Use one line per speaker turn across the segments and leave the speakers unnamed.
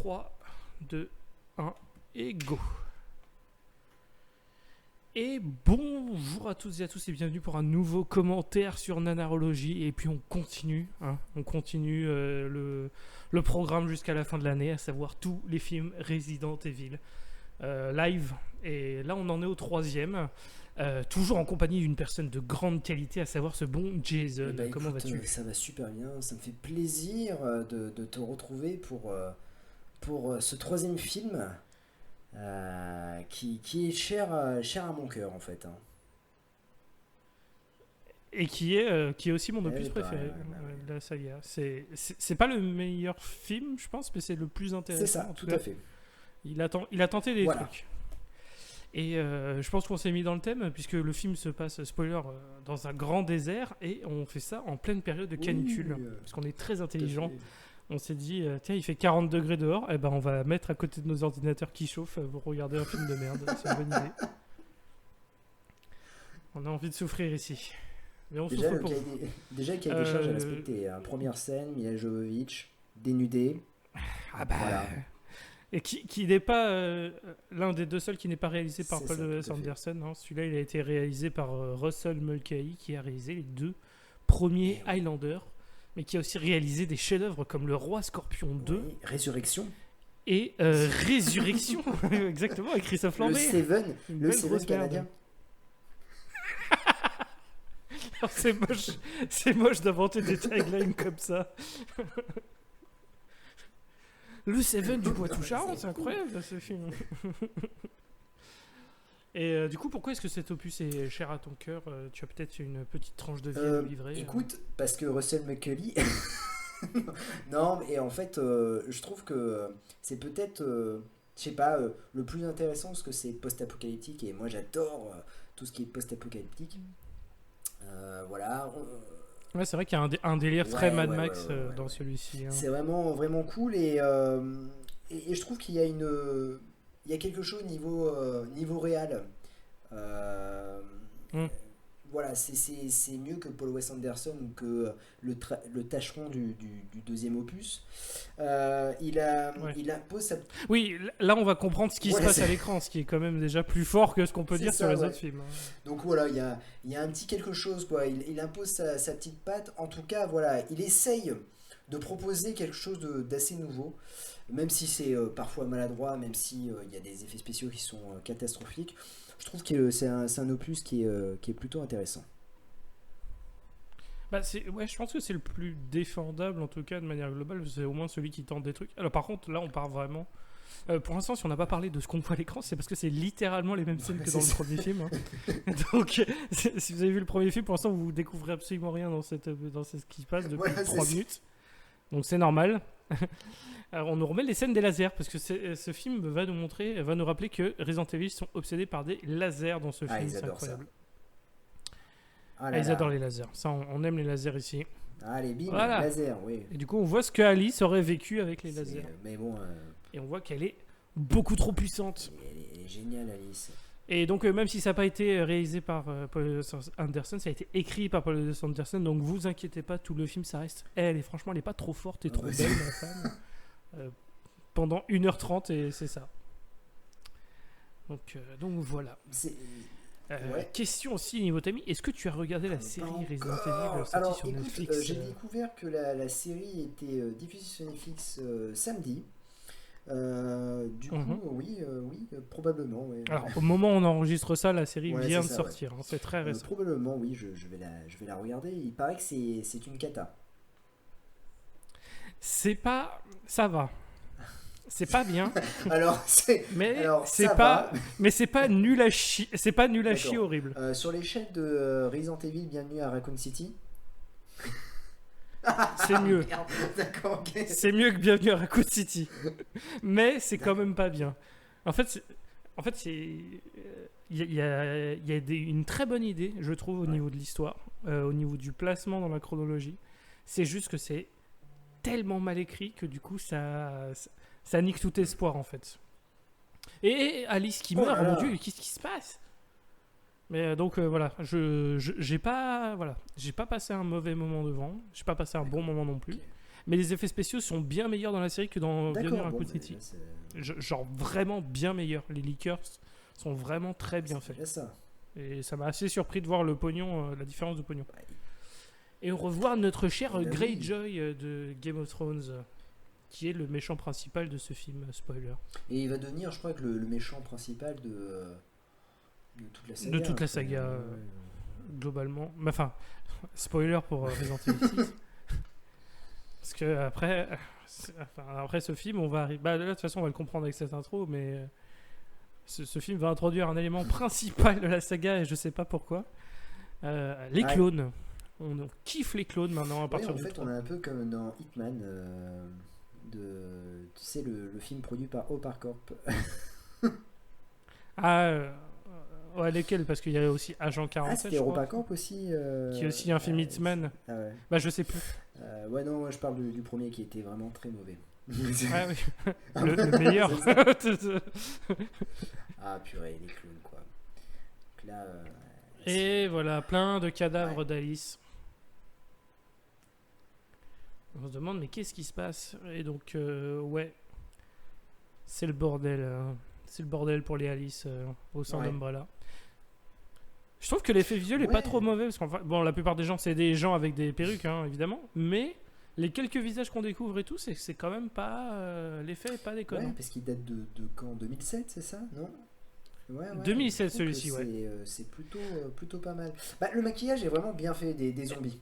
3, 2, 1 et go. Et bonjour à toutes et à tous et bienvenue pour un nouveau commentaire sur Nanarologie. Et puis on continue le programme jusqu'à la fin de l'année, à savoir tous les films Resident Evil live. Et là on en est au 3e, toujours en compagnie d'une personne de grande qualité, à savoir ce bon Jason.
Eh ben,
Comment
écoute,
vas-tu?
ça va super bien, ça me fait plaisir de te retrouver pour ce troisième film qui est cher à mon cœur en fait, hein.
Et qui est aussi mon opus
Eh ben,
préféré
ouais.
de la saga. C'est pas le meilleur film, je pense, mais c'est le plus
C'est
intéressant.
ça,
En tout
tout
cas,
à fait.
il a tenté des
Voilà.
trucs. Et je pense qu'on s'est mis dans le thème, puisque le film se passe, spoiler, dans un grand désert, et on fait ça en pleine période de canicule.
Oui,
Parce qu'on est très
tout à
intelligent.
fait.
On s'est dit, tiens, il fait 40 degrés dehors, et ben on va mettre à côté de nos ordinateurs qui chauffent pour regarder un film de merde. C'est une bonne idée. On a envie de souffrir ici. Mais on
Déjà,
souffre
le
pour
cahier
vous.
déjà, le cahier des charges à
Euh,
respecter, hein. Première scène, Mila Jovovich, dénudée.
Ah bah.
Voilà,
Et qui n'est pas l'un des deux seuls qui n'est pas réalisé par
c'est
Paul
ça,
W.S.
tout à fait.
Anderson. Hein. Celui-là, il a été réalisé par Russell Mulcahy, qui a réalisé les deux premiers
Et oui.
Highlander, mais qui a aussi réalisé des chefs-d'œuvre comme Le Roi Scorpion 2
Oui, Résurrection.
et Résurrection, exactement, avec Christophe
Le
Lambert.
Seven,
Une
le
belle
Seven
grosse merde.
canadien.
Alors, c'est moche d'inventer des taglines comme ça. Le Seven du Poitou-Charentes, c'est incroyable ce film. Et du coup, pourquoi est-ce que cet opus est cher à ton cœur? Tu as peut-être une petite tranche de vie à nous livrer.
Écoute, parce que Russell McCulley. Non, mais en fait, je trouve que c'est peut-être, je sais pas, le plus intéressant parce que c'est post-apocalyptique et moi j'adore tout ce qui est post-apocalyptique. Voilà.
Ouais, c'est vrai qu'il y a un délire très
Ouais,
Mad
ouais, ouais,
Max
ouais, ouais,
dans
ouais.
celui-ci. Hein.
C'est vraiment cool et je trouve il y a quelque chose niveau réel. Euh,
Mm.
voilà, c'est mieux que Paul Wes Anderson ou que le tâcheron du deuxième opus.
Ouais.
Il impose sa...
Oui, là, on va comprendre ce qui se
Ouais,
passe à l'écran, ce qui est quand même déjà plus fort que ce qu'on peut
c'est
dire sur
ça,
les
ouais.
autres films. Hein.
Donc voilà, il y a un petit quelque chose, quoi. Il impose sa petite patte. En tout cas, voilà, il essaye de proposer quelque chose d'assez nouveau, même si c'est parfois maladroit, même si il y a des effets spéciaux qui sont catastrophiques. Je trouve que c'est un opus qui est plutôt intéressant.
Bah, ouais, je pense que c'est le plus défendable, en tout cas, de manière globale. C'est au moins celui qui tente des trucs. Alors, par contre, là, on part vraiment. Pour l'instant, si on n'a pas parlé de ce qu'on voit à l'écran, c'est parce que c'est littéralement les mêmes scènes que dans le premier film. Hein. Donc, si vous avez vu le premier film, pour l'instant, vous découvrez absolument rien dans ce qui se passe depuis
Voilà,
3
c'est
minutes. Donc, c'est normal. Alors, on nous remet les scènes des lasers, parce que ce film va nous rappeler que Resident Evil sont obsédés par des lasers dans ce
Ah,
film.
ils
C'est
adorent ça.
incroyable.
Ah
Ah,
là
ils adorent
là.
les lasers. Ça, on aime les lasers ici.
Allez, bim,
Voilà.
laser, oui.
Et du coup, on voit ce que Alice aurait vécu avec les lasers.
Mais bon,
Et on voit qu'elle est beaucoup trop puissante.
elle est géniale, Alice.
Et donc, même si ça n'a pas été réalisé par Paul Anderson, ça a été écrit par Paul Anderson. Donc, vous inquiétez pas, tout le film, ça reste elle. Et franchement, elle n'est pas trop forte et trop
Ouais.
belle, ma femme. Pendant 1h30, et c'est ça. Donc voilà.
C'est... Ouais.
Question aussi niveau Tammy, est-ce que tu as regardé la série
Pas
Resident
encore.
Evil sortie
Alors,
sur
écoute,
Netflix
j'ai découvert que la série était diffusée sur Netflix samedi. Du coup,
Mhm.
oui, probablement. Ouais.
Alors, au moment où on enregistre ça, la série
Ouais,
vient
c'est
de
ça,
sortir. Hein, c'est très récent.
Probablement, oui, je vais la regarder. Il paraît que c'est une cata.
C'est pas... Ça va. C'est pas bien,
Alors, alors,
c'est
ça
pas,
va.
mais c'est pas nul à chier. C'est pas nul à
D'accord.
chier horrible.
Sur l'échelle de Resident Evil, bienvenue à Raccoon City.
C'est mieux.
Merde, d'accord, ok.
C'est mieux que Bienvenue à Raccoon City. Mais c'est quand même pas bien. En fait, il y a une très bonne idée, je trouve, au niveau de l'histoire, au niveau du placement dans la chronologie. C'est juste que c'est tellement mal écrit que du coup, ça nique tout espoir, en fait. Et Alice qui
Oh
meurt,
là
oh mon
là.
Dieu, qu'est-ce qui se passe? Mais donc voilà, j'ai pas passé un mauvais moment devant, j'ai pas passé un bon moment non plus.
Ok.
mais les effets spéciaux sont bien meilleurs dans la série que dans Bienvenue à
D'accord, bon,
Raccoon
mais
City.
là, c'est
Genre vraiment bien meilleurs. Les leakers sont vraiment très bien
c'est
faits.
déjà ça.
Et ça m'a assez surpris de voir le pognon, la différence de pognon.
Ouais.
Et revoir notre cher
Bah oui.
Greyjoy de Game of Thrones, qui est le méchant principal de ce film, spoiler.
Et il va devenir, je crois, que le méchant principal de toute la saga.
De toute la
après.
saga,
Ouais.
globalement. Mais enfin, spoiler pour Resident Evil 6. Parce que après ce film, on va arriver. Bah, là, de toute façon, on va le comprendre avec cette intro, mais ce film va introduire un élément principal de la saga et je sais pas pourquoi. Les
Ouais.
clones. On kiffe les clones maintenant à
Ouais,
partir
en
du
fait,
3.
on est un peu comme dans Hitman, tu sais, le film produit par Opacorp.
Ah, ouais, lesquels? Parce qu'il y a aussi Agent
Ah, c'était47,
je crois,
Opacorp aussi.
qui est aussi un film Hitman.
Ah ouais.
Bah, je sais plus.
Ouais, non, je parle du premier qui était vraiment très mauvais.
Ah oui, le meilleur.
Ah, purée, les clowns, quoi. Donc là,
Et voilà, plein de cadavres
Ouais.
d'Alice. On se demande, mais qu'est-ce qui se passe? Et donc, ouais, c'est le bordel. C'est le bordel pour les Alice au sein
Ouais.
d'Umbrella. Je trouve que l'effet visuel est pas
Ouais.
trop mauvais. Parce qu'enfin, bon, la plupart des gens, c'est des gens avec des perruques, hein, évidemment. Mais les quelques visages qu'on découvre et tout, c'est quand même pas. L'effet est pas déconnant.
ouais, parce qu'il date de quand? 2007, c'est ça? Non? Ouais,
2007
je trouve que
celui-ci, ouais.
c'est plutôt pas mal. Bah, le maquillage est vraiment bien fait des zombies.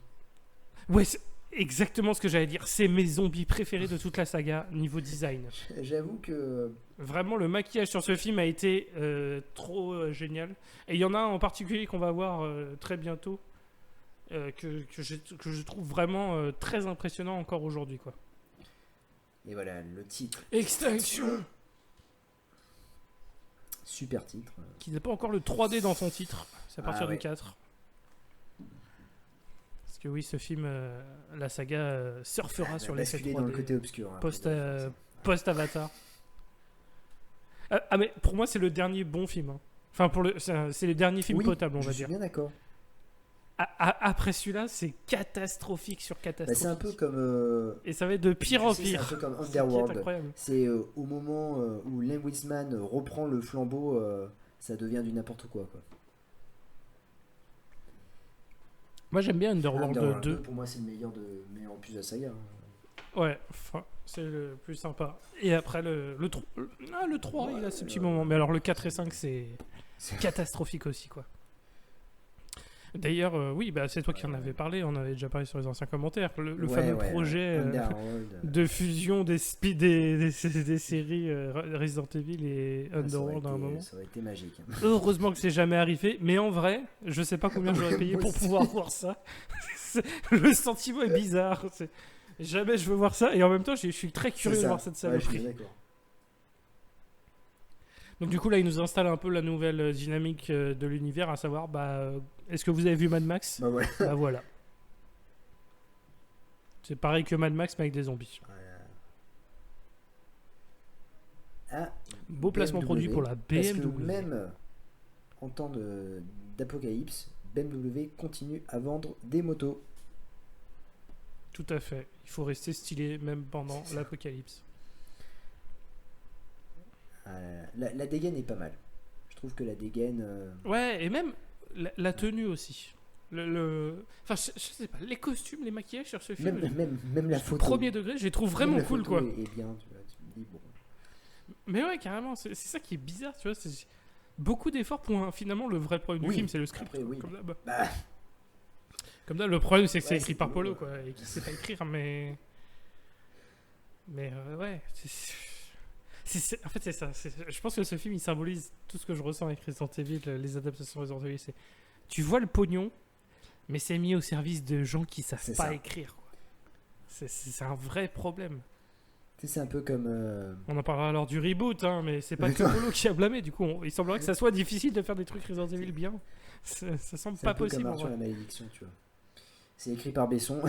Ouais, c'est exactement ce que j'allais dire. C'est mes zombies préférés de toute la saga, niveau design.
J'avoue que.
Vraiment, le maquillage sur ce film a été trop génial. Et il y en a un en particulier qu'on va voir très bientôt, que je trouve vraiment très impressionnant encore aujourd'hui, quoi.
Et voilà, le titre.
Extinction,
Super titre.
qui n'a pas encore le 3D dans son titre. C'est à partir
Ah ouais.
du 4. Parce que oui, ce film, la saga surfera sur les
basculer dans le côté obscur. Hein,
post,
faut dire ça.
post-Avatar. Ah, mais pour moi, c'est le dernier bon film. Hein. Enfin, c'est le dernier film
Oui,
potable, on
je
va
suis
dire.
bien d'accord.
Après celui-là, c'est catastrophique sur
Bah,
catastrophique.
c'est un peu comme.
Et ça va être de pire en
tu sais, c'est
pire.
un peu comme
C'est qui est
Underworld.
incroyable.
C'est au moment où Len Wiseman reprend le flambeau, ça devient du n'importe quoi.
Moi, j'aime bien Underworld,
Underworld
2.
pour moi, c'est le meilleur opus de la saga. Hein.
Ouais, enfin, c'est le plus sympa. Et après, le 3,
Ouais,
il a ses petits moments. Mais alors, le 4 et 5, c'est
C'est-
catastrophique aussi, quoi. D'ailleurs, oui, bah, c'est toi qui en avais parlé. On avait déjà parlé sur les anciens commentaires. Le
Ouais,
fameux
ouais,
projet
Underworld.
de fusion des séries Resident Evil et
Ah, ça aurait
Underworld à un
été-
moment.
Ça aurait été magique. Hein.
Heureusement que c'est jamais arrivé, mais en vrai, je sais pas combien j'aurais payé
Moi
pour
aussi.
pouvoir voir ça. Le sentiment est bizarre. Jamais je veux voir ça, et en même temps, je suis très curieux
C'est
de
ça.
voir cette
Ouais, je suis
saloperie.
d'accord.
Donc du coup, là, il nous installe un peu la nouvelle dynamique de l'univers, à savoir, est-ce que vous avez vu Mad Max?
Bah ouais.
Bah voilà. C'est pareil que Mad Max, mais avec des zombies.
Ah,
Beau placement
BMW,
produit pour la
parce que
BMW.
même en temps d'apocalypse, BMW continue à vendre des motos.
Tout à fait. Il faut rester stylé même pendant
C'est ça.
l'apocalypse.
La dégaine est pas mal. Je trouve que la dégaine.
Ouais, et même la tenue aussi. Enfin, je sais pas, les costumes, les maquillages sur ce film,
Même la
au
photo.
premier degré, je les trouve
Même
vraiment
la
cool,
photo
quoi.
Est bien, tu vois, tu me dis, bon.
Mais ouais, carrément, c'est ça qui est bizarre, tu vois. C'est beaucoup d'efforts pour finalement le vrai problème du
Oui,
film, c'est le script.
après, oui.
Comme d'hab.
Bah,
Le problème, c'est que c'est
Ouais,
écrit
c'est
par
cool,
Polo,
ouais.
quoi, et qu'il sait pas écrire, mais. Mais ouais, en fait, c'est ça. Je pense que ce film, il symbolise tout ce que je ressens avec Resident Evil, les adaptations Resident Evil. Tu vois le pognon, mais c'est mis au service de gens qui savent
C'est
pas
ça.
écrire, quoi. C'est un vrai problème.
tu sais, c'est un peu comme.
On en parlera lors du reboot, hein, mais c'est pas que Polo qui a blâmé. Du coup, il semblerait que ça soit difficile de faire des trucs Resident Evil bien. Ça semble
C'est
pas
un peu
possible.
comme
En
Arthur
vrai.
la malédiction, tu vois. C'est écrit par Besson.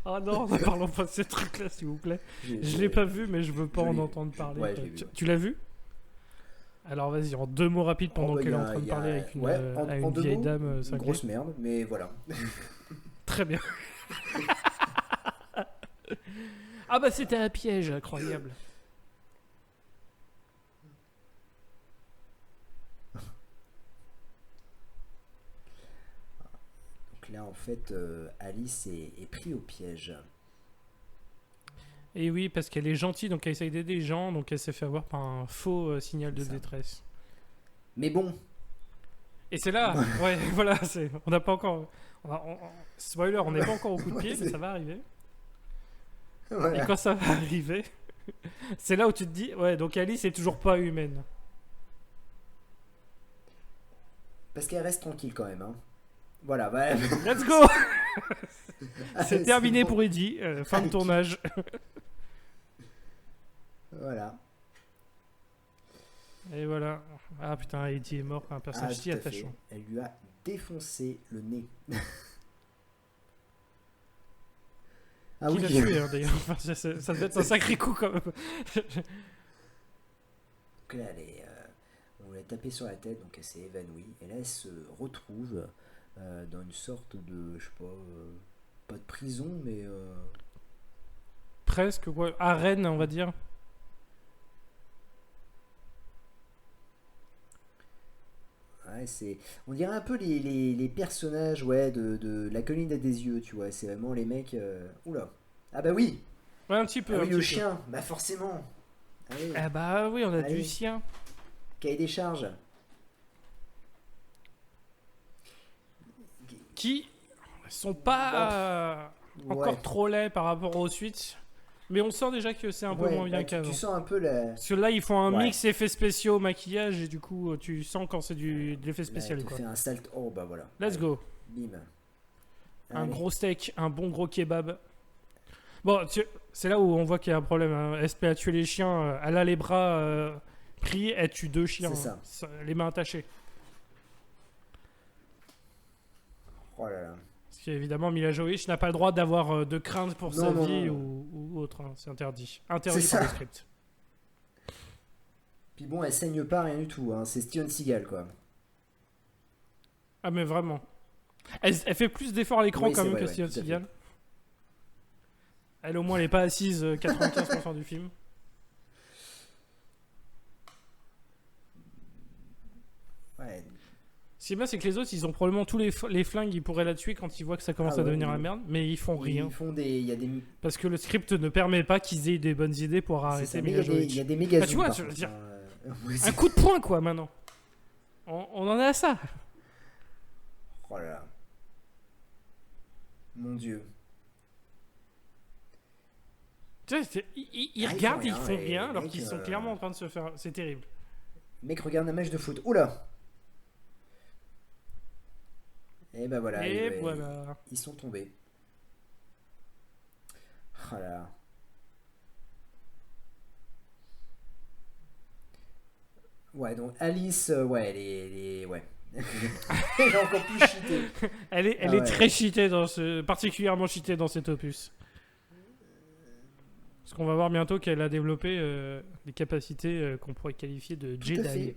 Ah non, ne parlons pas de ce truc-là, s'il vous plaît. Je l'ai pas vu, mais je veux pas
je
en
l'ai
entendre parler.
Ouais, je l'ai vu, ouais.
Tu l'as vu? Alors vas-y, en 2 mots rapides pendant
Oh, bah,
qu'elle est
y
en
a-
train de
y a-
parler avec une,
ouais,
à
en
une
deux
vieille
mots,
dame
une
cinglée.
grosse merde, mais voilà.
Très bien. Ah bah c'était un piège, incroyable.
Donc là, en fait, Alice est pris au piège.
Et oui, parce qu'elle est gentille, donc elle essaye d'aider les gens, donc elle s'est fait avoir par un faux signal de
Ça.
détresse.
Mais bon,
Et c'est là, ouais, voilà, on n'a pas encore... spoiler, on n'est pas encore au coup de pied,
Ouais,
mais ça va arriver. Et
voilà.
quand ça va arriver, c'est là où tu te dis, ouais, donc Alice est toujours pas humaine.
Parce qu'elle reste tranquille quand même. Hein. Voilà, bah,
Let's go. C'est terminé
bon.
pour Eddie, fin de tournage.
Voilà.
Et voilà. Ah putain, Eddie est mort, un personnage si
tout à fait.
attachant.
Elle lui a défoncé le nez. Ah
Qui
oui,
l'a tué hein, d'ailleurs. Enfin, ça devait être un sacré coup quand même.
donc là, on l'a tapé sur la tête, donc elle s'est évanouie. Et là, elle se retrouve dans une sorte de, je sais pas de prison, mais
Presque, ouais. Arène, on va dire.
ouais, on dirait un peu les personnages, ouais, de La Colline à des yeux, tu vois. C'est vraiment les mecs. Oula. Ah bah oui.
Ouais, un petit peu.
Ah
un
oui, le
petit peu.
chien. Bah forcément. Allez,
Ah bah oui, on a
Allez.
du sien.
cahier des charges.
Qui sont pas encore
Ouais.
trop laids par rapport aux suites. Mais on sent déjà que c'est un peu
Ouais,
moins bien
bah,
qu'avant.
tu sens un peu la.
Parce que là, ils font un
Ouais.
mix effets spéciaux, maquillage, et du coup, tu sens quand c'est de l'effet
Là,
spécial.
elle te
Quoi.
fait un salt. Oh bah voilà.
Let's
Allez,
go.
bim.
Un
Allez.
gros steak, un bon gros kebab. Bon, c'est là où on voit qu'il y a un problème. Hein. SP a tué les chiens, elle a les bras pris, elle tue 2 chiens.
C'est
hein. Les mains attachées.
Oh là là.
Parce qu'évidemment, Mila Jovovich n'a pas le droit d'avoir de crainte pour
Non,
sa
non,
vie
non.
ou autre. Hein. C'est interdit. Interdit
C'est
par
ça.
le script.
Puis bon, elle saigne pas rien du tout. Hein. C'est Steven Seagal quoi.
Ah, mais vraiment. Elle fait plus d'efforts à l'écran
Oui,
quand
c'est
même
vrai,
que
ouais,
Steven
tout à fait.
Seagal. Elle, au moins, elle n'est pas assise 95% du film.
Ouais.
Ce qui est bien, c'est que les autres, ils ont probablement tous les flingues, ils pourraient la tuer quand ils voient que ça commence
Ah
à
ouais,
devenir
oui.
la merde, mais ils font rien.
Ils font des. Il y a des.
Parce que le script ne permet pas qu'ils aient des bonnes idées pour
C'est
arrêter
ça, mais
Mila
il y
Jovovich.
a des méga
Bah, tu
zooms,
vois,
par
je veux
contre,
dire,
hein. Ouais,
un coup de poing, quoi, maintenant. On en est à ça.
Oh là là. Mon dieu.
Tu sais, ils
Ah, ils
regardent,
font
ils
rien,
font
et
rien,
les
alors
mecs,
qu'ils sont clairement en train de se faire... C'est terrible.
Mec, regarde un match de foot. Oula. Et bah voilà.
Et
ils,
voilà.
ils sont tombés. Oh là là. Ouais, donc Alice, ouais, ouais. Elle est encore plus cheatée.
Elle est
Ah ouais.
très cheatée, particulièrement cheatée dans cet opus. Parce qu'on va voir bientôt qu'elle a développé des capacités qu'on pourrait qualifier de
Tout à
Jedi.
fait.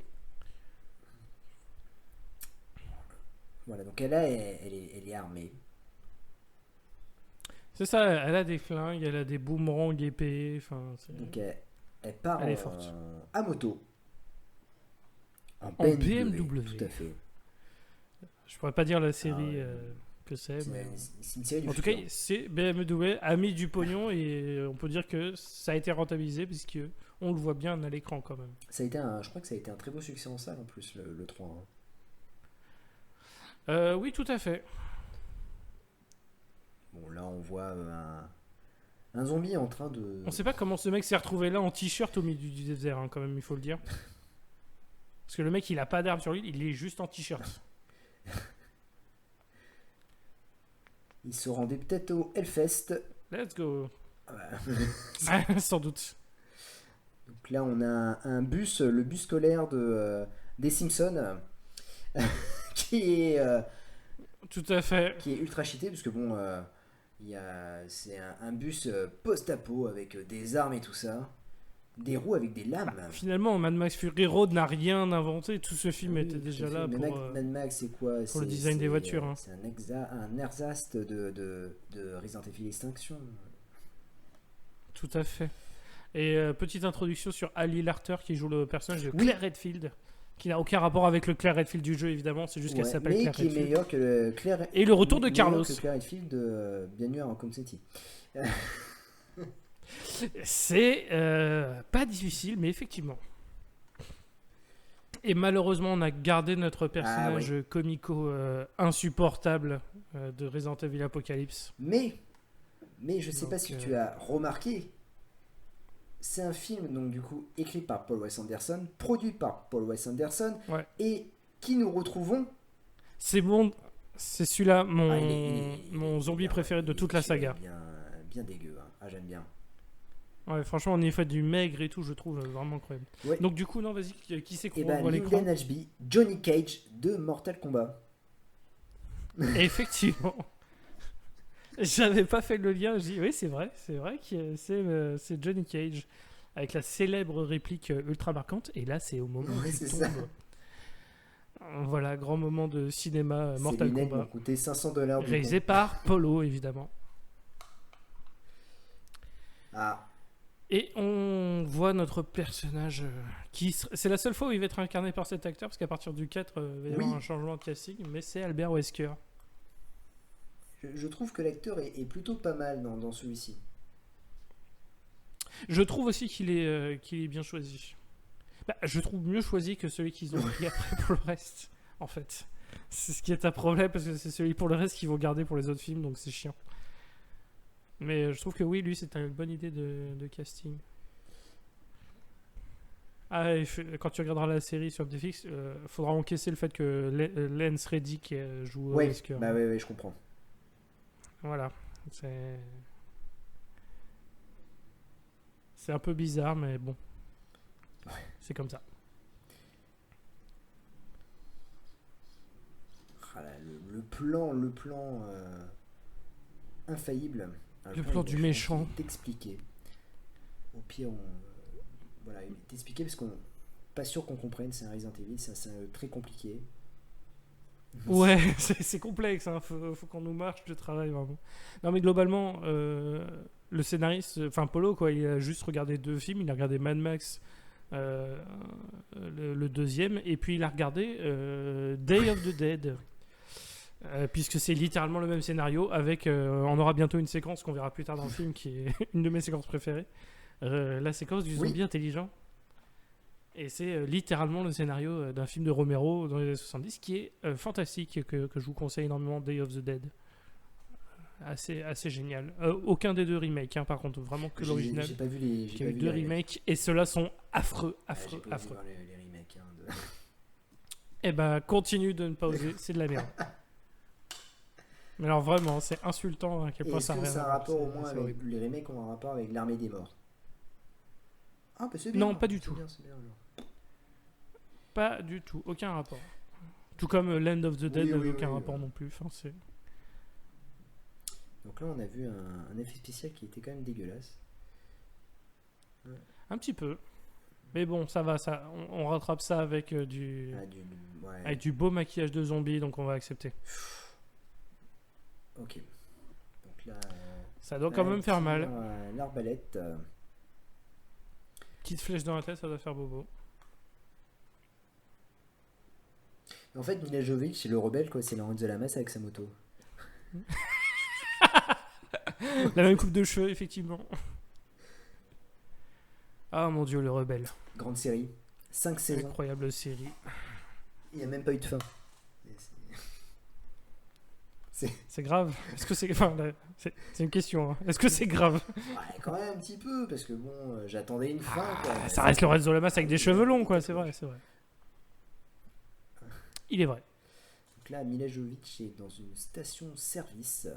Voilà, donc elle est armée.
C'est ça, elle a des flingues, elle a des boomerangs épées. Enfin,
Donc elle part
Elle est forte.
à moto. En
BMW.
Tout à fait.
je pourrais pas dire la série
Ah ouais.
que c'est.
C'est
Mais...
c'est une série du
En tout cas,
futur.
c'est BMW a mis du pognon et on peut dire que ça a été rentabilisé puisque on le voit bien à l'écran quand même.
Ça a été je crois que ça a été un très beau succès en salle en plus, le 3. Hein.
Oui, tout à fait.
Bon, là on voit un zombie en train de.
On sait pas comment ce mec s'est retrouvé là en t-shirt au milieu du désert, hein, quand même, il faut le dire. Parce que le mec, il a pas d'arme sur lui, il est juste en t-shirt.
Il se rendait peut-être au Hellfest.
Let's go.
Voilà.
Sans doute.
Donc là on a un bus, le bus scolaire des Simpsons, qui est
Tout à fait.
ultra cheaté parce que bon, c'est un bus post-apo avec des armes et tout ça. Des roues avec des lames.
Finalement, Mad Max Fury Road n'a rien inventé. Tout ce film
Oui,
était
tout
déjà
à fait.
là
Mais
pour...
Mad Max, c'est quoi?
pour le design des voitures, hein.
C'est un ersatz de Resident Evil Extinction.
Tout à fait. Et petite introduction sur Ali Larter qui joue le personnage de
Oui.
Claire Redfield, qui n'a aucun rapport avec le Claire Redfield du jeu évidemment, c'est juste qu'elle
Ouais,
s'appelle
mais
Claire
qui est
Redfield.
meilleur que Claire.
Et le retour de
meilleur
Carlos.
que Claire Redfield de Bienvenue à Raccoon City.
C'est pas difficile, mais effectivement. Et malheureusement, on a gardé notre personnage comico insupportable de Resident Evil Apocalypse.
Mais je sais
Donc,
pas si tu as remarqué, c'est un film donc du coup écrit par Paul Wes Anderson, produit par Paul Wes Anderson,
Ouais.
et qui nous retrouvons.
C'est bon, c'est celui-là mon,
Ah, il est
zombie
bien,
préféré de toute la saga.
Bien dégueu. Hein. Ah, j'aime bien.
Ouais, franchement, on y fait du maigre et tout, je trouve vraiment incroyable.
Ouais.
Donc du coup, non, vas-y, qui c'est qu'on
Et ben
voit à l'écran?
Lyndon Ashby, Johnny Cage de Mortal Kombat.
Effectivement. J'avais pas fait le lien, je dis oui, c'est vrai que c'est Johnny Cage avec la célèbre réplique ultra marquante, et là c'est au moment où
Ouais,
il
c'est
tombe.
ça.
Voilà, grand moment de cinéma
Ces
Mortal
lunettes m'ont
Kombat.
coûté $500 du
Réalisé
coup.
par Polo, évidemment.
Ah,
Et on voit notre personnage c'est la seule fois où il va être incarné par cet acteur, parce qu'à partir du 4, il va y avoir
Oui.
un changement de casting, mais c'est Albert Wesker.
je trouve que l'acteur est plutôt pas mal dans celui-ci.
Je trouve aussi qu'il est bien choisi. Bah, je trouve mieux choisi que celui qu'ils ont pris après pour le reste, en fait. C'est ce qui est un problème, parce que c'est celui pour le reste qu'ils vont garder pour les autres films, donc c'est chiant. Mais je trouve que oui, lui, c'est une bonne idée de casting. Ah, et quand tu regarderas la série sur Netflix, faudra encaisser le fait que Lance Reddick joue
Ouais,
Wesker.
bah ouais, je comprends.
Voilà. C'est un peu bizarre, mais bon. C'est comme ça.
Ah là, le plan infaillible.
Le plan du méchant.
Il est expliqué. Au pire, voilà, il est expliqué parce qu'on pas sûr qu'on comprenne. C'est un Resident Evil, c'est un scénario très compliqué.
Ouais, c'est complexe, hein. Faut qu'on nous marche de travail vraiment. Non mais globalement, le scénariste, enfin Polo quoi, il a juste regardé 2 films, il a regardé Mad Max, le deuxième, et puis il a regardé Day of the Dead, puisque c'est littéralement le même scénario, avec, on aura bientôt une séquence qu'on verra plus tard dans le film, qui est une de mes séquences préférées, la séquence du zombie intelligent. Et c'est littéralement le scénario d'un film de Romero dans les années 70 qui est fantastique, que je vous conseille énormément, Day of the Dead. Assez génial. Aucun des 2 remakes, hein, par contre, vraiment que l'original.
J'ai pas vu les.
Il y a eu 2 remakes et ceux-là sont affreux.
J'ai pas osé voir les remakes. Hein,
Eh ben, continue de ne pas oser, c'est de la merde. Mais alors vraiment, c'est insultant à quel point
est-ce
ça
que
a rien
ça a
à
un
voir,
rapport au moins
c'est
avec
horrible.
les remakes ont un rapport avec l'armée des morts? Ah, bah c'est bien.
Non, pas du tout.
C'est bien, alors.
Pas du tout, aucun rapport. Tout comme Land of the Dead
Oui,
n'avait
oui,
aucun
oui,
rapport
oui.
non plus. Enfin, c'est...
Donc là, on a vu un effet spécial qui était quand même dégueulasse.
Un petit peu. Mais bon, ça va, ça, on rattrape ça avec
Ouais.
avec du beau maquillage de zombie, donc on va accepter.
Ok. Donc là.
Ça doit quand même faire mal.
L'arbalète.
Petite flèche dans la tête, ça doit faire bobo.
En fait, Mila Jovovich, c'est le rebelle, quoi. C'est Lorenzo Lamas avec sa moto.
La même coupe de cheveux, effectivement. Ah mon dieu, le rebelle.
Grande série. 5 saisons.
Incroyable série.
Il n'y a même pas eu de fin.
C'est grave. Est-ce que c'est... Enfin, là, c'est une question. Hein. Est-ce que c'est grave?
Ouais, quand même un petit peu, parce que bon, j'attendais une fin. Quoi.
Ça reste Lorenzo Lamas avec des cheveux longs, quoi. C'est vrai. Il est vrai.
Donc là, Mila Jovovich est dans une station-service.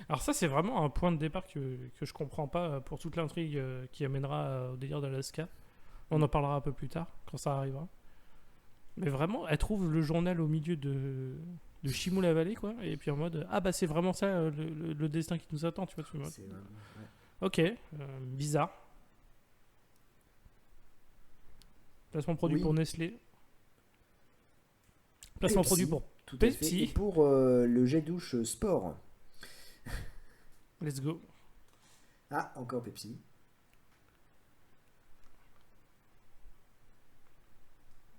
Alors ça, c'est vraiment un point de départ que je comprends pas pour toute l'intrigue qui amènera au délire d'Alaska. On en parlera un peu plus tard, quand ça arrivera. Mais vraiment, elle trouve le journal au milieu de Chimoux-la-Vallée, quoi. Et puis en mode, ah bah c'est vraiment ça le destin qui nous attend, tu vois.
C'est vraiment, ouais.
Ok, bizarre. Placement produit
Oui.
pour Nestlé. Placement
Pepsi,
produit pour
tout à fait.
Pepsi.
Et pour le jet douche sport.
Let's go.
Ah, encore Pepsi.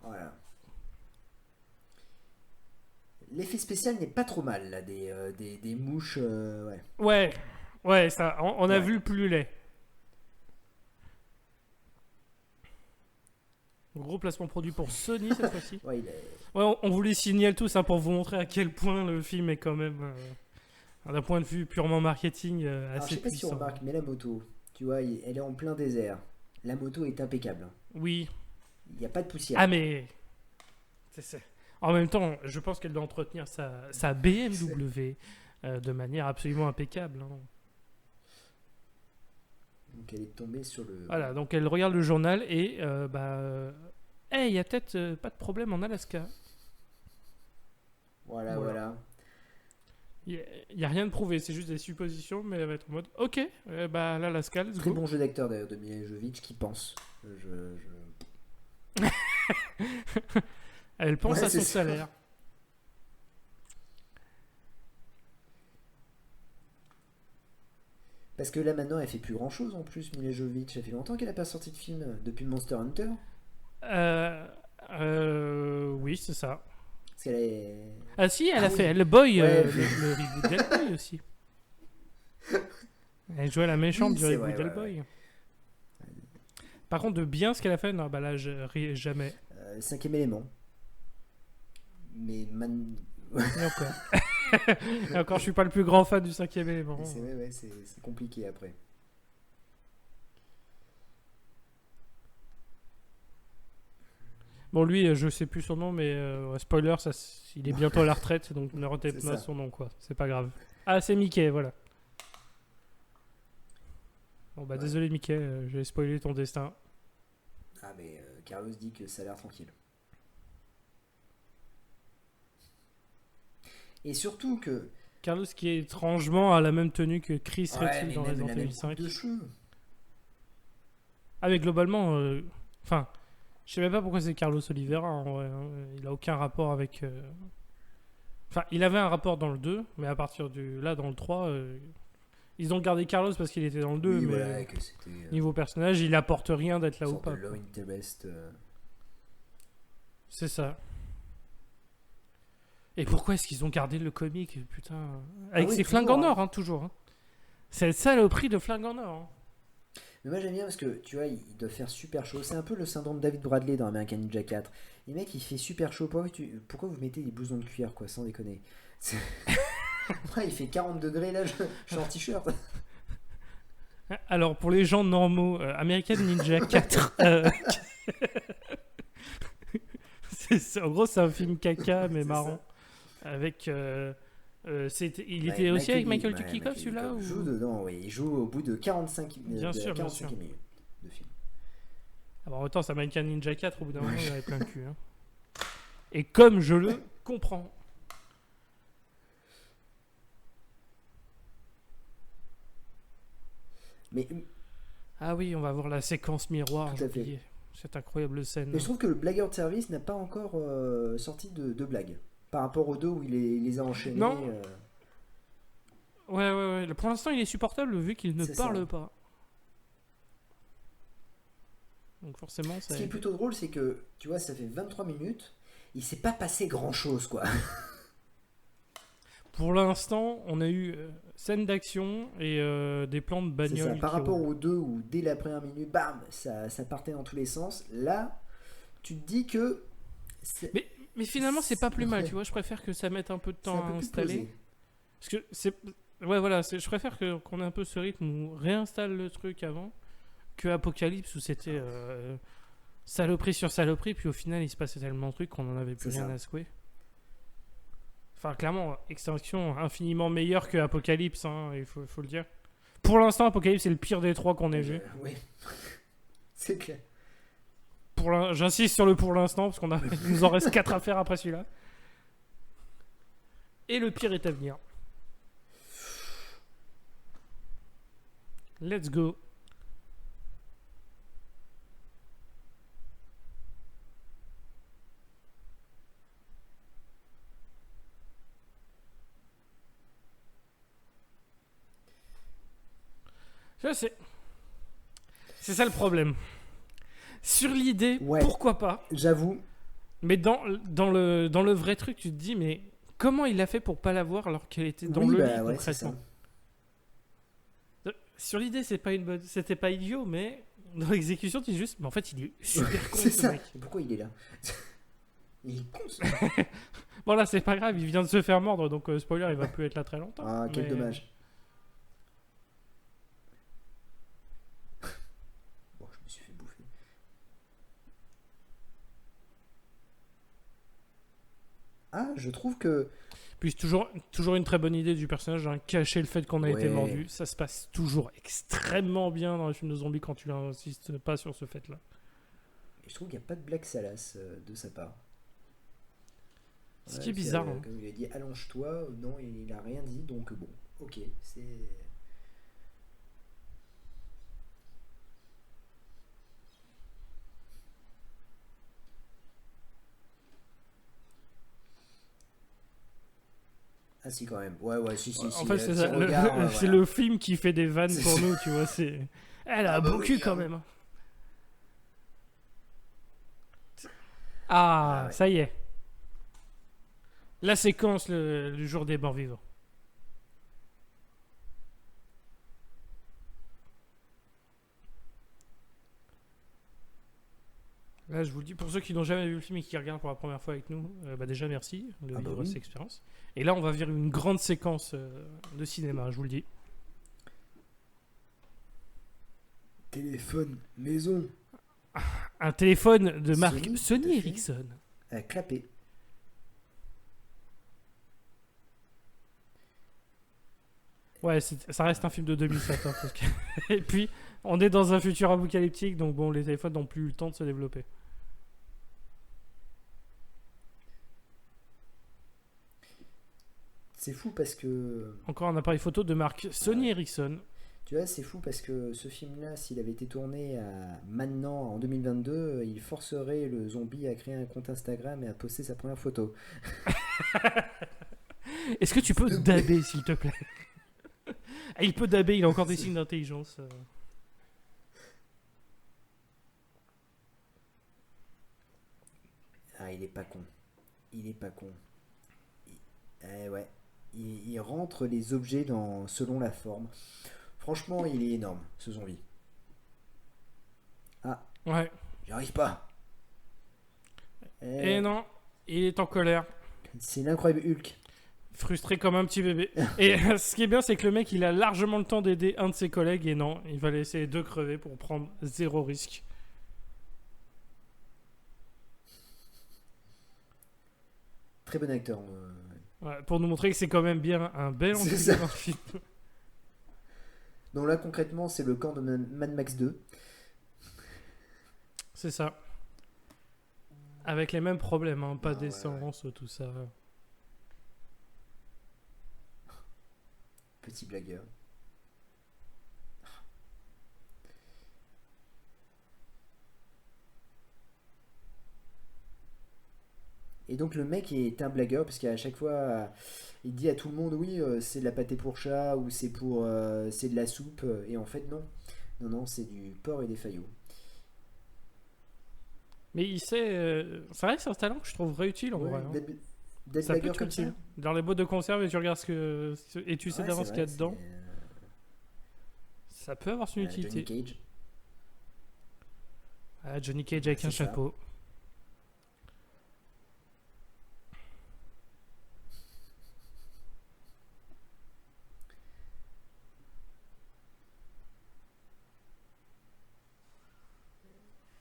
Voilà. L'effet spécial n'est pas trop mal, là, des mouches. Ouais.
Ouais, ouais, ça, on a
Ouais.
vu le plus laid. Gros placement produit pour Sony cette fois-ci.
Ouais,
Ouais, on vous les signale tous pour vous montrer à quel point le film est quand même, d'un point de vue purement marketing,
Alors, je
assez
sais pas si on
puissant.
remarque, mais la moto, tu vois, elle est en plein désert. La moto est impeccable.
Oui.
Il n'y a pas de poussière.
Ah, mais. c'est- En même temps, je pense qu'elle doit entretenir sa BMW de manière absolument impeccable. Hein.
Donc elle est tombée sur le.
Voilà, donc elle regarde le journal et hey, il y a peut-être pas de problème en Alaska.
Voilà,
Voilà.
voilà.
Il n'y a rien de prouvé, c'est juste des suppositions, mais elle va être en mode ok, bah l'Alaska, let's
Très
go.
bon jeu d'acteur d'ailleurs de Mila Jovovich qui pense.
Elle pense
Ouais,
à son
c'est ça.
salaire.
Parce que là maintenant elle fait plus grand chose en plus, Mila Jovovich. Ça fait longtemps qu'elle a pas sorti de film depuis Monster Hunter.
Euh, oui, c'est ça.
Parce qu'elle est.
Ah si, elle
Ah
a fait
oui.
le boy,
Ouais,
le reboot d'Hellboy aussi. Elle jouait la méchante
Oui,
du
c'est
reboot
vrai,
d'Hellboy. Par contre, de bien ce qu'elle a fait, non, bah là, je ris jamais.
Cinquième élément. Mais
Et encore. Et encore, je suis pas le plus grand fan du cinquième élément.
c'est ouais, c'est compliqué après.
Bon, lui, je sais plus son nom, mais ouais, spoiler, il est bientôt à la retraite, donc ne retenez
C'est
pas
ça.
son nom, quoi. C'est pas grave. Ah, c'est Mickey, voilà. Bon, bah
Ouais.
désolé, Mickey, j'ai spoilé ton destin.
Ah mais Carlos dit que ça a l'air tranquille. Et surtout que.
Carlos, qui est étrangement a la même tenue que Chris
Ouais,
Redfield
mais
dans
même
Resident
la
Evil
même coupe
5.
de cheveux.
Ah, mais globalement, enfin, je sais même pas pourquoi c'est Carlos Oliveira, en vrai, hein. Il a aucun rapport avec. Enfin, il avait un rapport dans le 2, mais à partir du. Là, dans le 3, ils ont gardé Carlos parce qu'il était dans le 2,
Oui,
mais
voilà, que c'était
niveau personnage, il apporte rien d'être là
une
ou
sorte de
pas.
love
Quoi.
interest.
C'est ça. Et pourquoi est-ce qu'ils ont gardé le comic, putain avec
oui,
ses
toujours,
flingues en
hein.
or, hein, toujours. Hein. C'est ça le prix de flingues en or. Hein.
Mais moi j'aime bien parce que tu vois, il doit faire super chaud. C'est un peu le syndrome de David Bradley dans American Ninja 4. Les mecs, il fait super chaud. Pourquoi vous mettez des blousons de cuir, quoi, sans déconner. Ouais, il fait 40 degrés là, je suis en t-shirt.
Alors, pour les gens normaux, American Ninja 4, en gros, c'est un film caca, mais
C'est
marrant.
ça.
Avec. Il
Ouais,
était aussi avec Michael
ouais,
Dudikoff, celui-là
Il joue
ou...
dedans, oui. Il joue au bout de 45
Bien
de
sûr,
la
bien
45e
sûr.
minute de film.
Alors, en même temps, c'est American Ninja 4, au bout d'un moment, il y avait plein de cul. Hein. Et comme je le comprends.
Mais,
Ah oui, on va voir la séquence miroir,
Tout
j'ai
à fait.
oublié. Cette incroyable scène.
mais je trouve que le blagueur de service n'a pas encore sorti de blagues. Par rapport aux deux où il les a enchaînés.
Non. Ouais. Pour l'instant, il est supportable vu qu'il ne
C'est ça.
parle pas. Donc forcément,
Ce
ça
qui est
aide.
plutôt drôle, c'est que, tu vois, ça fait 23 minutes. Il s'est pas passé grand chose, quoi.
Pour l'instant, on a eu scène d'action et des plans de
C'est ça.
bagnole.
Par
qui
rapport
roulent.
aux deux où, dès la première minute, bam, ça partait dans tous les sens. Là, tu te dis que.
Mais finalement, c'est pas plus mal,
Ouais.
tu vois. Je préfère que ça mette un peu de
C'est un
temps à
peu plus
installer.
posé.
Parce que c'est. Ouais, voilà, je préfère qu'on ait un peu ce rythme où on réinstalle le truc avant que Apocalypse où c'était saloperie sur saloperie, puis au final il se passait tellement de trucs qu'on en avait plus
C'est
rien
ça.
à secouer. Enfin, clairement, Extinction infiniment meilleur que Apocalypse, hein, il faut le dire. Pour l'instant, Apocalypse c'est le pire des trois qu'on ait vu.
Oui. C'est clair.
J'insiste sur le pour l'instant, parce il nous en reste 4 à faire après celui-là. Et le pire est à venir. Let's go. Je sais. C'est ça le problème. Sur l'idée,
Ouais.
pourquoi pas.
J'avoue,
Mais dans le vrai truc, tu te dis, mais comment il a fait pour pas l'avoir alors qu'elle était dans
oui,
le
bah
lit
ouais, c'est ça.
concrètement? Sur l'idée, c'était pas idiot, mais dans l'exécution, tu dis juste, mais en fait, il est super con
C'est
ce
ça.
mec.
Pourquoi il est là? Il est con, ce
Bon là, c'est pas grave, il vient de se faire mordre, donc spoiler, il va plus être là très longtemps.
Ah, quel
mais-
dommage. Bon, je me suis fait bouffer. Ah, je trouve que...
Puis toujours une très bonne idée du personnage, hein, cacher le fait qu'on a été
Ouais.
mordu. Ça se passe toujours extrêmement bien dans les films de zombies quand tu n'insistes pas sur ce fait-là.
Je trouve qu'il n'y a pas de blague salace de sa part.
Ce
Ouais,
qui est
c'est,
bizarre. Hein.
Comme il a dit allonge-toi, non, il a rien dit, donc bon, ok, c'est... Ah si, quand même. Ouais, ouais, si, si,
En
si.
fait, c'est
petit
ça.
regard,
C'est
voilà.
le film qui fait des vannes
C'est
pour
ça.
nous, tu vois. Elle a
Ah
un
bah
beau
oui,
cul quand
hein.
même. Ah,
Ah ouais.
ça y est. La séquence, le jour des morts vivants. Là, je vous le dis, pour ceux qui n'ont jamais vu le film et qui regardent pour la première fois avec nous, bah déjà merci de
Ah bah
vivre
oui.
cette expérience. Et là, on va vers une grande séquence de cinéma, je vous le dis.
Téléphone, maison,
Un téléphone de marque
Sony,
Sony
tout à fait.
Ericsson.
clapé.
Ouais, ça reste un film de 2007. Hein, parce que... Et puis, on est dans un futur apocalyptique, donc bon, les téléphones n'ont plus eu le temps de se développer.
C'est fou parce que...
Encore un appareil photo de marque Sony Ericsson.
Tu vois, c'est fou parce que ce film-là, s'il avait été tourné maintenant, en 2022, il forcerait le zombie à créer un compte Instagram et à poster sa première photo.
Est-ce que tu peux
S'il te plaît.
dabber, s'il te plaît? Ah, il peut dabber, il a encore des signes d'intelligence.
Ah, il est pas con. Il est pas con. Eh ouais. Il rentre les objets selon la forme. Franchement, il est énorme, ce zombie. Ah,
Ouais.
j'y arrive pas.
Et non, il est en colère.
C'est l'incroyable Hulk.
Frustré comme un petit bébé. Et ce qui est bien, c'est que le mec, il a largement le temps d'aider un de ses collègues. Et non, il va laisser les deux crever pour prendre zéro risque.
Très bon acteur.
Ouais, pour nous montrer que c'est quand même bien un bel
C'est
enculé
ça.
dans le film.
Donc là, concrètement, c'est le camp de Mad Max 2.
C'est ça. Avec les mêmes problèmes, hein, pas
Ah ouais,
d'essence, tout ça.
Petit blagueur. Et donc le mec est un blagueur parce qu'à chaque fois il dit à tout le monde oui c'est de la pâté pour chat ou c'est de la soupe et en fait non. Non non, c'est du porc et des faillots.
Mais il sait. C'est vrai que c'est un talent que je trouve utile en
Ouais,
vrai. Hein.
d'être
Ça peut
blagueur
être
comme ça.
utile. Dans les boîtes de conserve et tu regardes et tu sais
Ouais,
d'avance
c'est
ce qu'il y a
vrai,
dedans. Ça peut avoir son
Johnny
utilité.
Cage.
Ah, Johnny Cage avec
C'est
un
ça.
chapeau.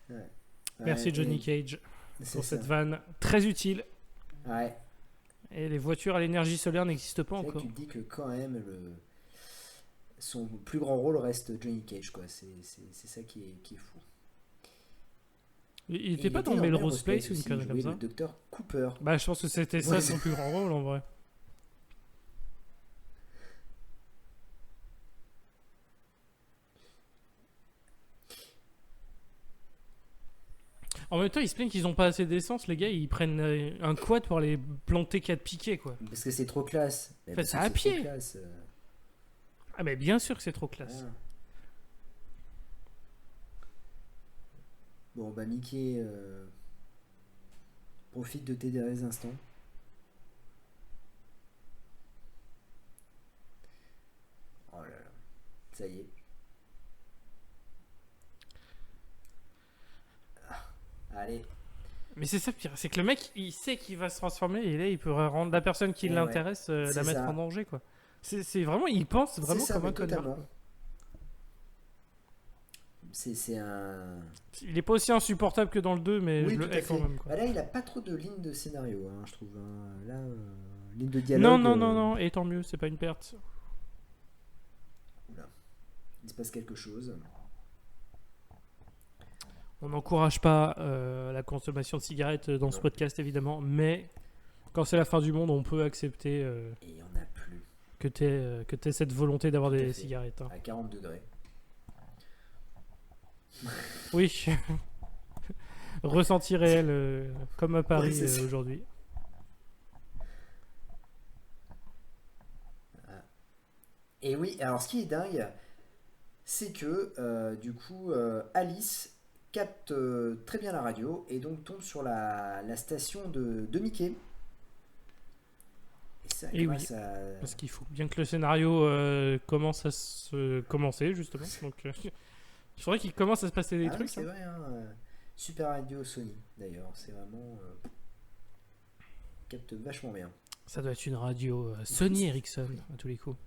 Ouais.
Merci
Ouais,
Johnny
et
Cage
c'est
pour cette
ça.
vanne très utile.
Ouais.
Et les voitures à l'énergie solaire n'existent pas
C'est vrai que
encore.
tu te dis que quand même son plus grand rôle reste Johnny Cage quoi. C'est ça qui est fou.
Il
Et
était pas dans
Melrose
Melrose Place ou une
aussi,
connerie
il
comme
jouait
ça?
le docteur Cooper.
Bah, je pense que c'était ça
Ouais,
son plus grand rôle en vrai. En même temps, ils se plaignent qu'ils ont pas assez d'essence, les gars. Ils prennent un quad pour les planter 4 piquets, quoi.
Parce que c'est trop classe. Mais
Faites
parce
ça
que
à
c'est trop
pied.
classe,
Ah, mais bien sûr que c'est trop classe.
voilà. Bon, bah Mickey profite de tes derniers instants. Oh là là, ça y est. Allez.
Mais c'est ça le pire, c'est que le mec, il sait qu'il va se transformer et là, il peut rendre la personne qui
Et ouais,
l'intéresse, la
c'est
mettre en
ça.
danger, quoi. C'est vraiment, il pense
C'est
vraiment
ça,
comme
mais
un connard,
totalement.
quoi.
C'est un.
Il est pas aussi insupportable que dans le 2, mais je
Oui, tout
le
à
hais quand
fait.
même, quoi.
Bah là, il a pas trop de lignes de scénario, hein, je trouve, hein. Là, ligne de
Non,
dialogue.
non, non, non, et tant mieux, c'est pas une perte.
Oula, il se passe quelque chose.
On n'encourage pas la consommation de cigarettes dans ce
Non.
podcast, évidemment, mais quand c'est la fin du monde, on peut accepter
Et il y en a plus.
que t'aies cette volonté d'avoir
Tout à
des
fait.
cigarettes, hein.
À 40 degrés.
Oui, ressenti réel, comme à Paris
c'est ça.
aujourd'hui.
Et oui, alors ce qui est dingue, c'est que du coup, Alice capte très bien la radio et donc tombe sur la station de Mickey. Et ça,
Et oui,
grâce à.
parce qu'il faut bien que le scénario commence à se commencer, justement. Donc, il faudrait qu'il commence à se passer des
Ah oui,
trucs,
c'est
hein.
vrai, hein, Super Radio Sony d'ailleurs, c'est vraiment. Capte vachement bien.
Ça doit être une radio Sony Ericsson, à tous les coups.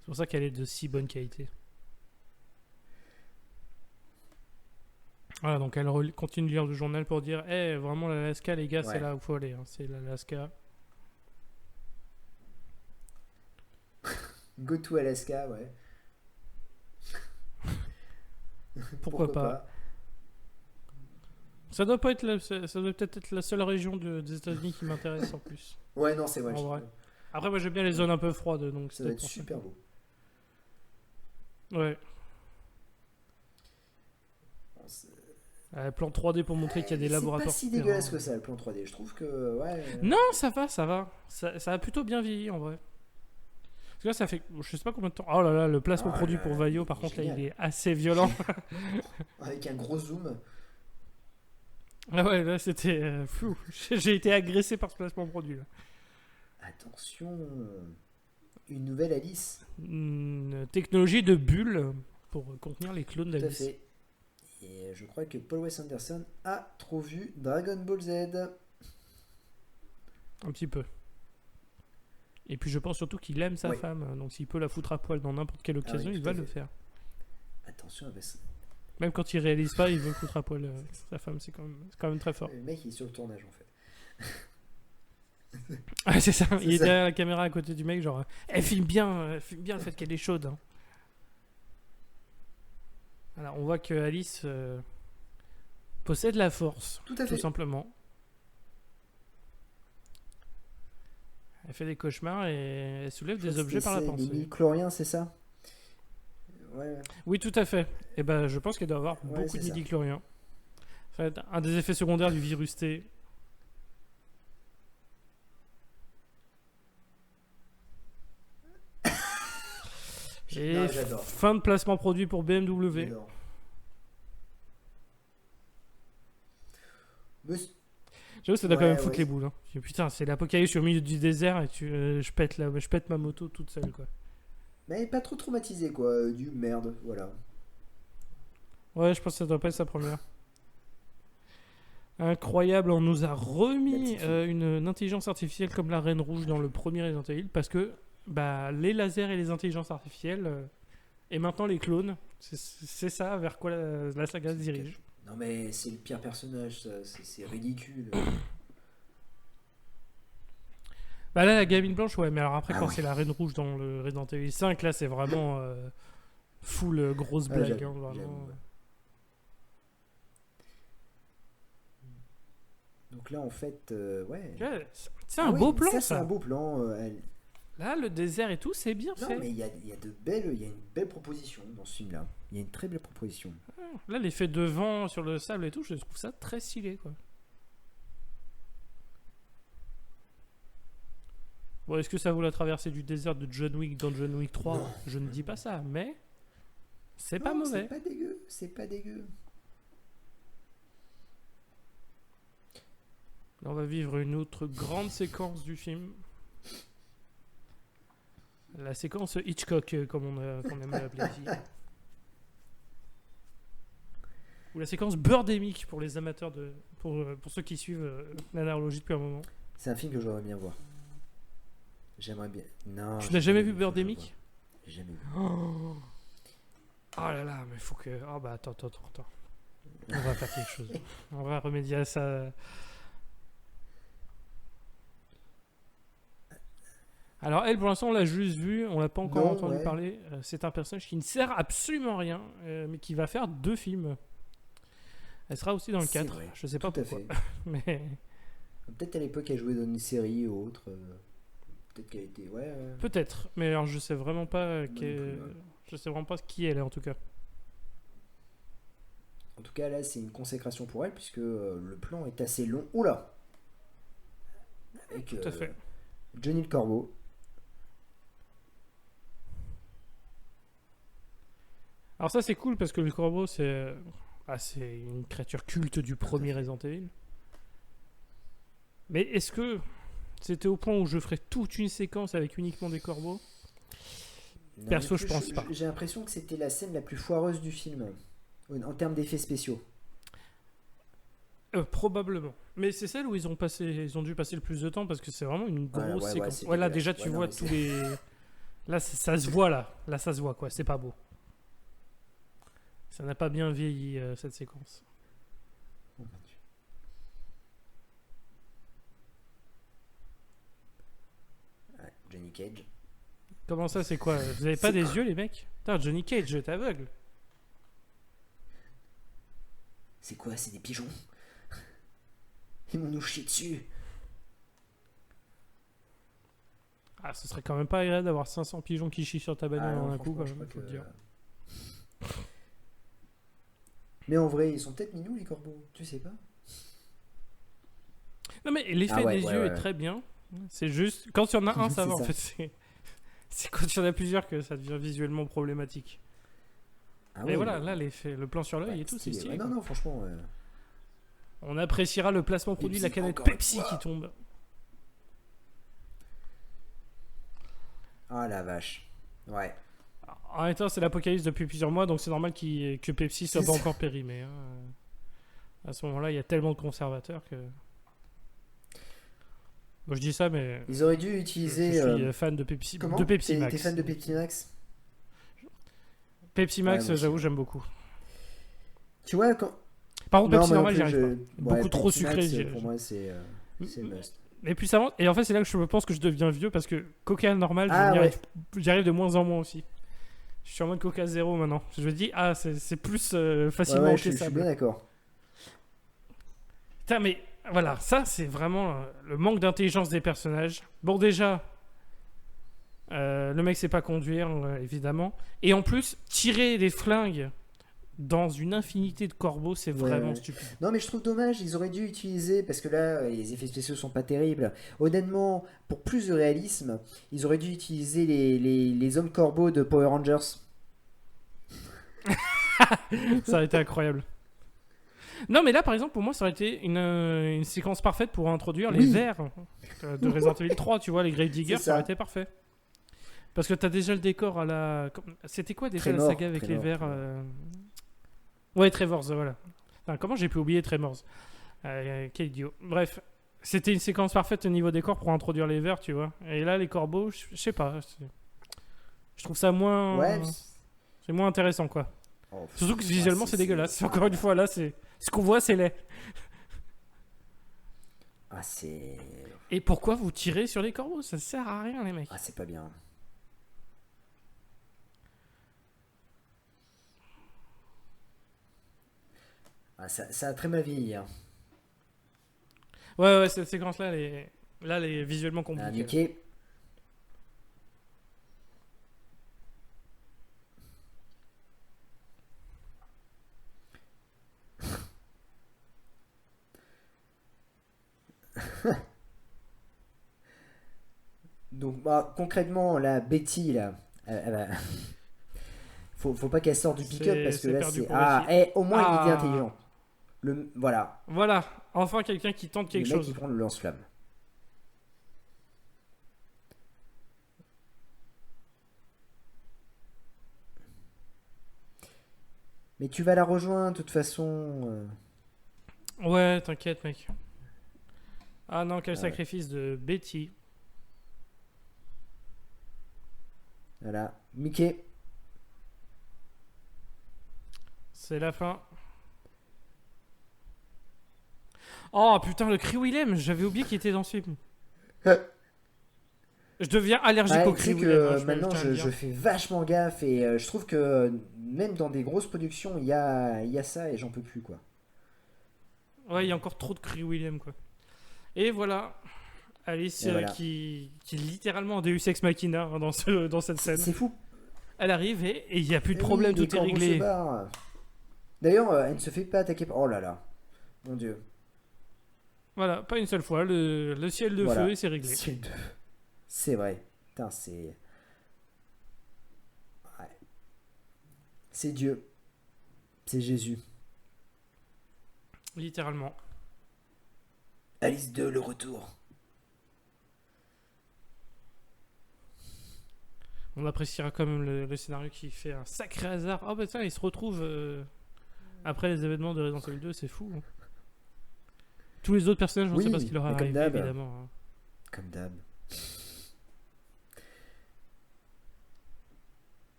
C'est pour ça qu'elle est de si bonne qualité. Voilà, donc elle continue de lire le journal pour dire vraiment l'Alaska, les gars, c'est
Ouais.
là où il faut aller, hein. C'est l'Alaska.
Go to Alaska, ouais.
Pourquoi pas. Ça doit pas être ça doit peut-être être la seule région des États-Unis qui m'intéresse en plus.
Ouais, non, c'est vrai.
En vrai. Après, moi j'aime bien les zones un peu froides, donc
Ça
c'est
doit
peut-être
être
pour ça.
super beau.
Ouais.
Bon, c'est
Plan 3D pour montrer qu'il y a des
c'est
laboratoires.
pas si
souterrains.
dégueulasse que ça, le plan 3D. Je trouve que, ouais.
Non, ça va, ça va. Ça a plutôt bien vieilli en vrai. Parce que là, ça fait je sais pas combien de temps. Oh là là, le placement
Oh
produit
là
pour
là,
Vaio,
il
par
est
contre, là,
génial.
il est assez violent.
Avec un gros zoom.
Ah ouais, là, c'était flou. J'ai été agressé par ce placement produit là.
Attention, une nouvelle Alice.
Une technologie de bulle pour contenir les clones
Tout à
d'Alice.
fait. Et je crois que Paul Wes Anderson a trop vu Dragon Ball Z.
Un petit peu. Et puis je pense surtout qu'il aime sa
Ouais.
femme. Donc s'il peut la foutre à poil dans n'importe quelle occasion,
oui,
il
tout
va
à
le
fait.
faire.
Attention,
Même quand il réalise pas, il veut foutre à poil sa femme. C'est quand même très fort.
le mec il est sur le tournage en fait.
Ah, c'est ça.
C'est
Il est
ça.
derrière la caméra à côté du mec, genre, elle filme bien le fait qu'elle est chaude, hein. Alors, on voit que Alice possède la force,
Tout à
tout
fait.
simplement. Elle fait des cauchemars et elle soulève
Je crois
des
que
objets par la
c'est
pensée.
les midi-chloriens, c'est ça? Ouais, ouais.
Oui, tout à fait. Et ben, je pense qu'elle doit avoir
Ouais,
beaucoup
c'est
de
ça.
midi-chloriens. Ça va être un des effets secondaires du virus T. Et
Non, j'adore.
fin de placement produit pour BMW.
J'adore. Mais
J'avoue, ça doit quand
Ouais,
même foutre
ouais.
les boules, hein. Putain, c'est l'apocalypse au milieu du désert et je pète ma moto toute seule, quoi.
Mais pas trop traumatisé quoi, du merde, voilà.
Ouais, je pense que ça doit pas être sa première. Incroyable, on nous a
La
remis
petite fille.
une intelligence artificielle comme la Reine Rouge dans le premier Resident Evil parce que bah, les lasers et les intelligences artificielles et maintenant les clones, c'est ça vers quoi la saga se dirige.
Non mais c'est le pire personnage, ça, c'est ridicule.
Bah là, la gamine blanche, ouais, mais alors après,
Ah
quand
ouais.
c'est la Reine Rouge dans le Resident Evil 5, là, c'est vraiment full grosse
Ah,
blague,
j'avoue,
hein, vraiment.
j'avoue, ouais. Donc là en fait, ouais.
Ouais, c'est
Ah
un
oui,
beau plan,
c'est
ça.
un beau plan.
Là, le désert et tout, c'est bien
Non
fait.
mais il y a une belle proposition dans ce film là. Il y a une très belle proposition.
Là, l'effet de vent sur le sable et tout, je trouve ça très stylé, quoi. Bon, est-ce que ça vaut la traversée du désert de John Wick dans John Wick 3?
Non.
Je ne dis pas ça, mais c'est pas
Non,
mauvais.
C'est pas dégueu, c'est pas dégueu.
Là, on va vivre une autre grande séquence du film. La séquence Hitchcock, comme qu'on aime l'appeler ici. Ou la séquence Birdemic pour les amateurs de. Pour ceux qui suivent l'anarologie depuis un moment.
C'est un film que j'aimerais bien voir. J'aimerais bien. Non.
Tu n'as jamais vu Birdemic?
Jamais vu.
Oh là là, mais faut que. Oh bah attends. On va faire quelque chose. On va remédier à ça. Alors elle, pour l'instant, on l'a juste vue, on l'a pas encore
Non,
entendu
ouais.
parler. C'est un personnage qui ne sert absolument à rien, mais qui va faire 2 films. Elle sera aussi dans le
C'est
4,
vrai,
je sais pas
tout à
pourquoi.
fait.
Mais
Peut-être à l'époque, elle jouait dans une série ou autre. Peut-être qu'elle était. Ouais.
peut-être, mais alors je sais vraiment pas
Moi non plus, ouais.
je sais vraiment pas qui elle est en tout cas.
En tout cas, là, c'est une consécration pour elle, puisque le plan est assez long. Oula! Avec
Tout à fait.
Johnny le Corbeau.
Alors ça c'est cool parce que le corbeau c'est une créature culte du premier Resident Evil. Mais est-ce que c'était au point où je ferais toute une séquence avec uniquement des corbeaux?
Non,
Perso,
mais
je pense pas.
J'ai l'impression que c'était la scène la plus foireuse du film, en termes d'effets spéciaux.
Probablement. Mais c'est celle où ils ont dû passer le plus de temps parce que c'est vraiment une
Voilà,
grosse
ouais,
séquence.
c'est
Ouais, là
dégueulasse.
déjà tu
Ouais, non,
vois
mais
tous
c'est-
les. Là ça se voit là. Là ça se voit quoi. C'est pas beau. Ça n'a pas bien vieilli cette séquence.
Oh, mon Dieu. Ouais, Johnny Cage.
Comment ça c'est quoi? Vous avez pas
C'est
des
quoi
yeux les mecs? Putain, Johnny Cage, t'es aveugle.
C'est quoi? C'est des pigeons? Ils m'ont nous chier dessus.
Ah, ce serait quand même pas agréable d'avoir 500 pigeons qui chient sur ta bagnole
non,
en un coup,
franchement,
quand
je
même, faut
crois
le
que-
dire.
Mais en vrai, ils sont peut-être mignons, les corbeaux. Tu sais pas?
Non, mais l'effet
Ah ouais,
des
ouais,
yeux
ouais,
est
ouais.
très bien. C'est juste, quand il y en a un, ça
C'est
va en
ça.
fait. C'est quand il y en a plusieurs que ça devient visuellement problématique.
Ah
Mais
ouais,
voilà,
mais-
là, le plan sur l'œil
ouais,
et tout, c'est
stylé.
stylé.
Ouais,
quoi.
non, franchement.
On appréciera le placement produit de la
Pepsi,
canette
encore une
Pepsi
fois.
qui tombe.
Ah la vache. Ouais.
En même temps, c'est l'apocalypse depuis plusieurs mois, donc c'est normal que Pepsi soit
C'est
pas
ça.
encore périmé. Hein. À ce moment-là, il y a tellement de conservateurs que. Moi, je dis ça, mais
Ils auraient dû
je
utiliser.
suis fan de Pepsi,
Comment?
de Pepsi
T'es
Max.
fan de Pepsi Max?
Pepsi
Ouais,
Max,
moi aussi.
j'avoue, j'aime beaucoup.
Tu vois, quand.
Par contre,
Non,
Pepsi
moi non
normal, j'y
plus,
arrive pas. Beaucoup trop
Pepsi Max,
sucré.
pour moi, c'est must.
Et puis ça avance. Et en fait, c'est là que je pense que je deviens vieux parce que Coca normal,
Ah,
j'y arrive de moins en moins aussi. Je suis en mode Coca zéro maintenant. Je me dis, ah, c'est plus
Ouais,
facilement
ouais, je suis bien
encaissable.
d'accord.
Putain, mais voilà, ça, c'est vraiment le manque d'intelligence des personnages. Bon, déjà, le mec sait pas conduire, évidemment. Et en plus, tirer des flingues dans une infinité de corbeaux, c'est
Ouais,
vraiment
ouais.
stupide.
Non, mais je trouve dommage, ils auraient dû utiliser, parce que là, les effets spéciaux sont pas terribles. Honnêtement, pour plus de réalisme, ils auraient dû utiliser les hommes corbeaux de Power Rangers.
Ça aurait été incroyable. Non, mais là, par exemple, pour moi, ça aurait été une séquence parfaite pour introduire les
Oui.
vers de Resident Evil 3, tu vois, les Grave Diggers,
C'est
ça aurait
ça.
été parfait. Parce que t'as déjà le décor à la. C'était quoi déjà la
Tremor,
saga avec les
Tremor,
vers
Tremor.
Ouais, Tremors, voilà. Putain, comment j'ai pu oublier Tremors? Quel idiot. Bref, c'était une séquence parfaite au niveau décor pour introduire les vers, tu vois. Et là, les corbeaux, je sais pas. Je trouve ça moins.
Ouais.
C'est moins intéressant, quoi.
Oh,
Surtout que visuellement, c'est dégueulasse. Encore une fois, là, c'est. Ce qu'on voit, c'est laid.
Ah, c'est.
Et pourquoi vous tirez sur les corbeaux? Ça sert à rien, les mecs.
Ah, c'est pas bien. Ah, ça a très mal vieilli. Hein.
Ouais, cette séquence-là, elle est visuellement
Ah,
compliquée.
Mickey. Donc, bah, concrètement, la Betty, là, faut pas qu'elle sorte du pick-up
C'est-
parce que
c'est
là,
perdu
c'est.
pour
Ah,
Betty.
au moins, il est
Ah.
intelligent. Voilà.
Voilà. enfin quelqu'un qui tente quelque
le mec
chose.
qui prend le lance-flamme. Mais tu vas la rejoindre de toute façon.
Ouais, t'inquiète, mec. Ah non, quel
Ah ouais.
sacrifice de Betty.
Voilà. Mickey.
C'est la fin. Oh putain, le Cree Willem, j'avais oublié qu'il était dans ce film. Je deviens allergique
Ouais,
au
tu
Cree
sais que
Willem.
maintenant
tiens à le
je
dire.
fais vachement gaffe et je trouve que même dans des grosses productions, il y a ça et j'en peux plus quoi.
Ouais, il y a encore trop de Cree Willem, quoi. Et voilà. Alice
Et voilà.
qui est littéralement Deus Ex Machina hein, dans cette scène.
C'est fou.
Elle arrive et il n'y a plus de
Et
problème,
oui, les
tout est
corbeaux se
réglé.
barrent. D'ailleurs, elle ne se fait pas attaquer par... Oh là là. Mon dieu.
Voilà, pas une seule fois, le ciel de
Voilà.
feu et c'est réglé.
C'est vrai. Putain, c'est... Ouais. C'est Dieu. C'est Jésus.
Littéralement.
Alice 2, le retour.
On appréciera quand même le scénario qui fait un sacré hasard. Oh bah tiens, il se retrouve après les événements de Resident Evil 2, c'est fou. Hein. Tous les autres personnages, on ne sait pas ce qui leur est
mais comme
arrivé,
d'hab.
évidemment. Hein.
Comme d'hab.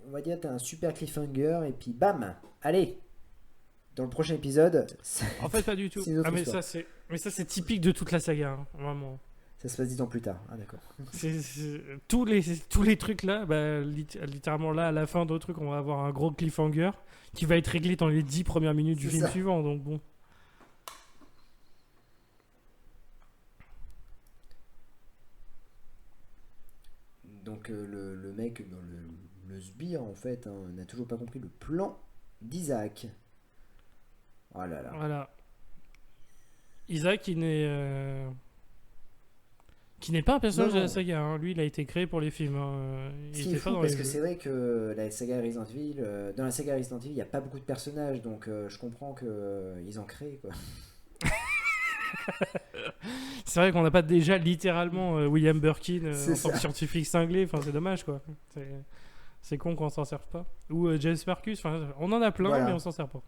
On va dire, t'as un super cliffhanger et puis bam. Allez. Dans le prochain épisode,
En fait, pas du tout.
c'est une autre
Ah,
histoire.
mais ça, c'est typique de toute la saga, hein, vraiment.
Ça se passe 10 ans plus tard. Ah d'accord.
Tous les trucs là, bah, littéralement là, à la fin d'autres trucs, on va avoir un gros cliffhanger qui va être réglé dans les 10 premières minutes du
C'est
film
ça.
suivant. Donc bon.
Donc le mec dans le sbire en fait n'a toujours pas compris le plan d'Isaac. Oh là là.
Voilà. Isaac, qui n'est pas un personnage
Non,
de la
non.
saga. Hein. Lui, il a été créé pour les films. Hein.
Ce
Il
qui est
était pas
fou
dans
parce
les
que
jeux.
c'est vrai que dans la saga Resident Evil, il n'y a pas beaucoup de personnages, donc je comprends que ils en créent quoi.
C'est vrai qu'on n'a pas déjà littéralement William Birkin
C'est
en tant que
ça.
scientifique cinglé. Enfin, c'est dommage quoi. C'est con qu'on s'en serve pas. Ou James Marcus. Enfin, on en a plein,
Voilà.
mais on s'en sert pas.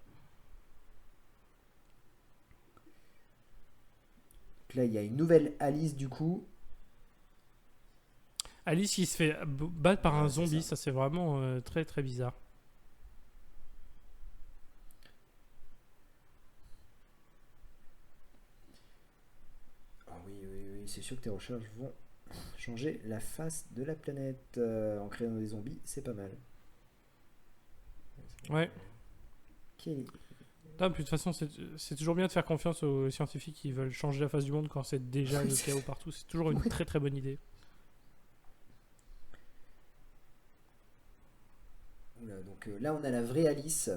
Donc là, il y a une nouvelle Alice du coup.
Alice qui se fait battre par
Ouais,
un
c'est
zombie,
ça.
ça c'est vraiment très très bizarre.
Ah oui, oui, oui, c'est sûr que tes recherches vont changer la face de la planète en créant des zombies, c'est pas mal.
Ouais.
Quel-
Non, puis de toute façon, c'est toujours bien de faire confiance aux scientifiques qui veulent changer la face du monde quand c'est déjà
Oui,
le
c'est
chaos
ça.
partout. C'est toujours une
Oui.
très très bonne idée.
Oula, donc là, on a la vraie Alice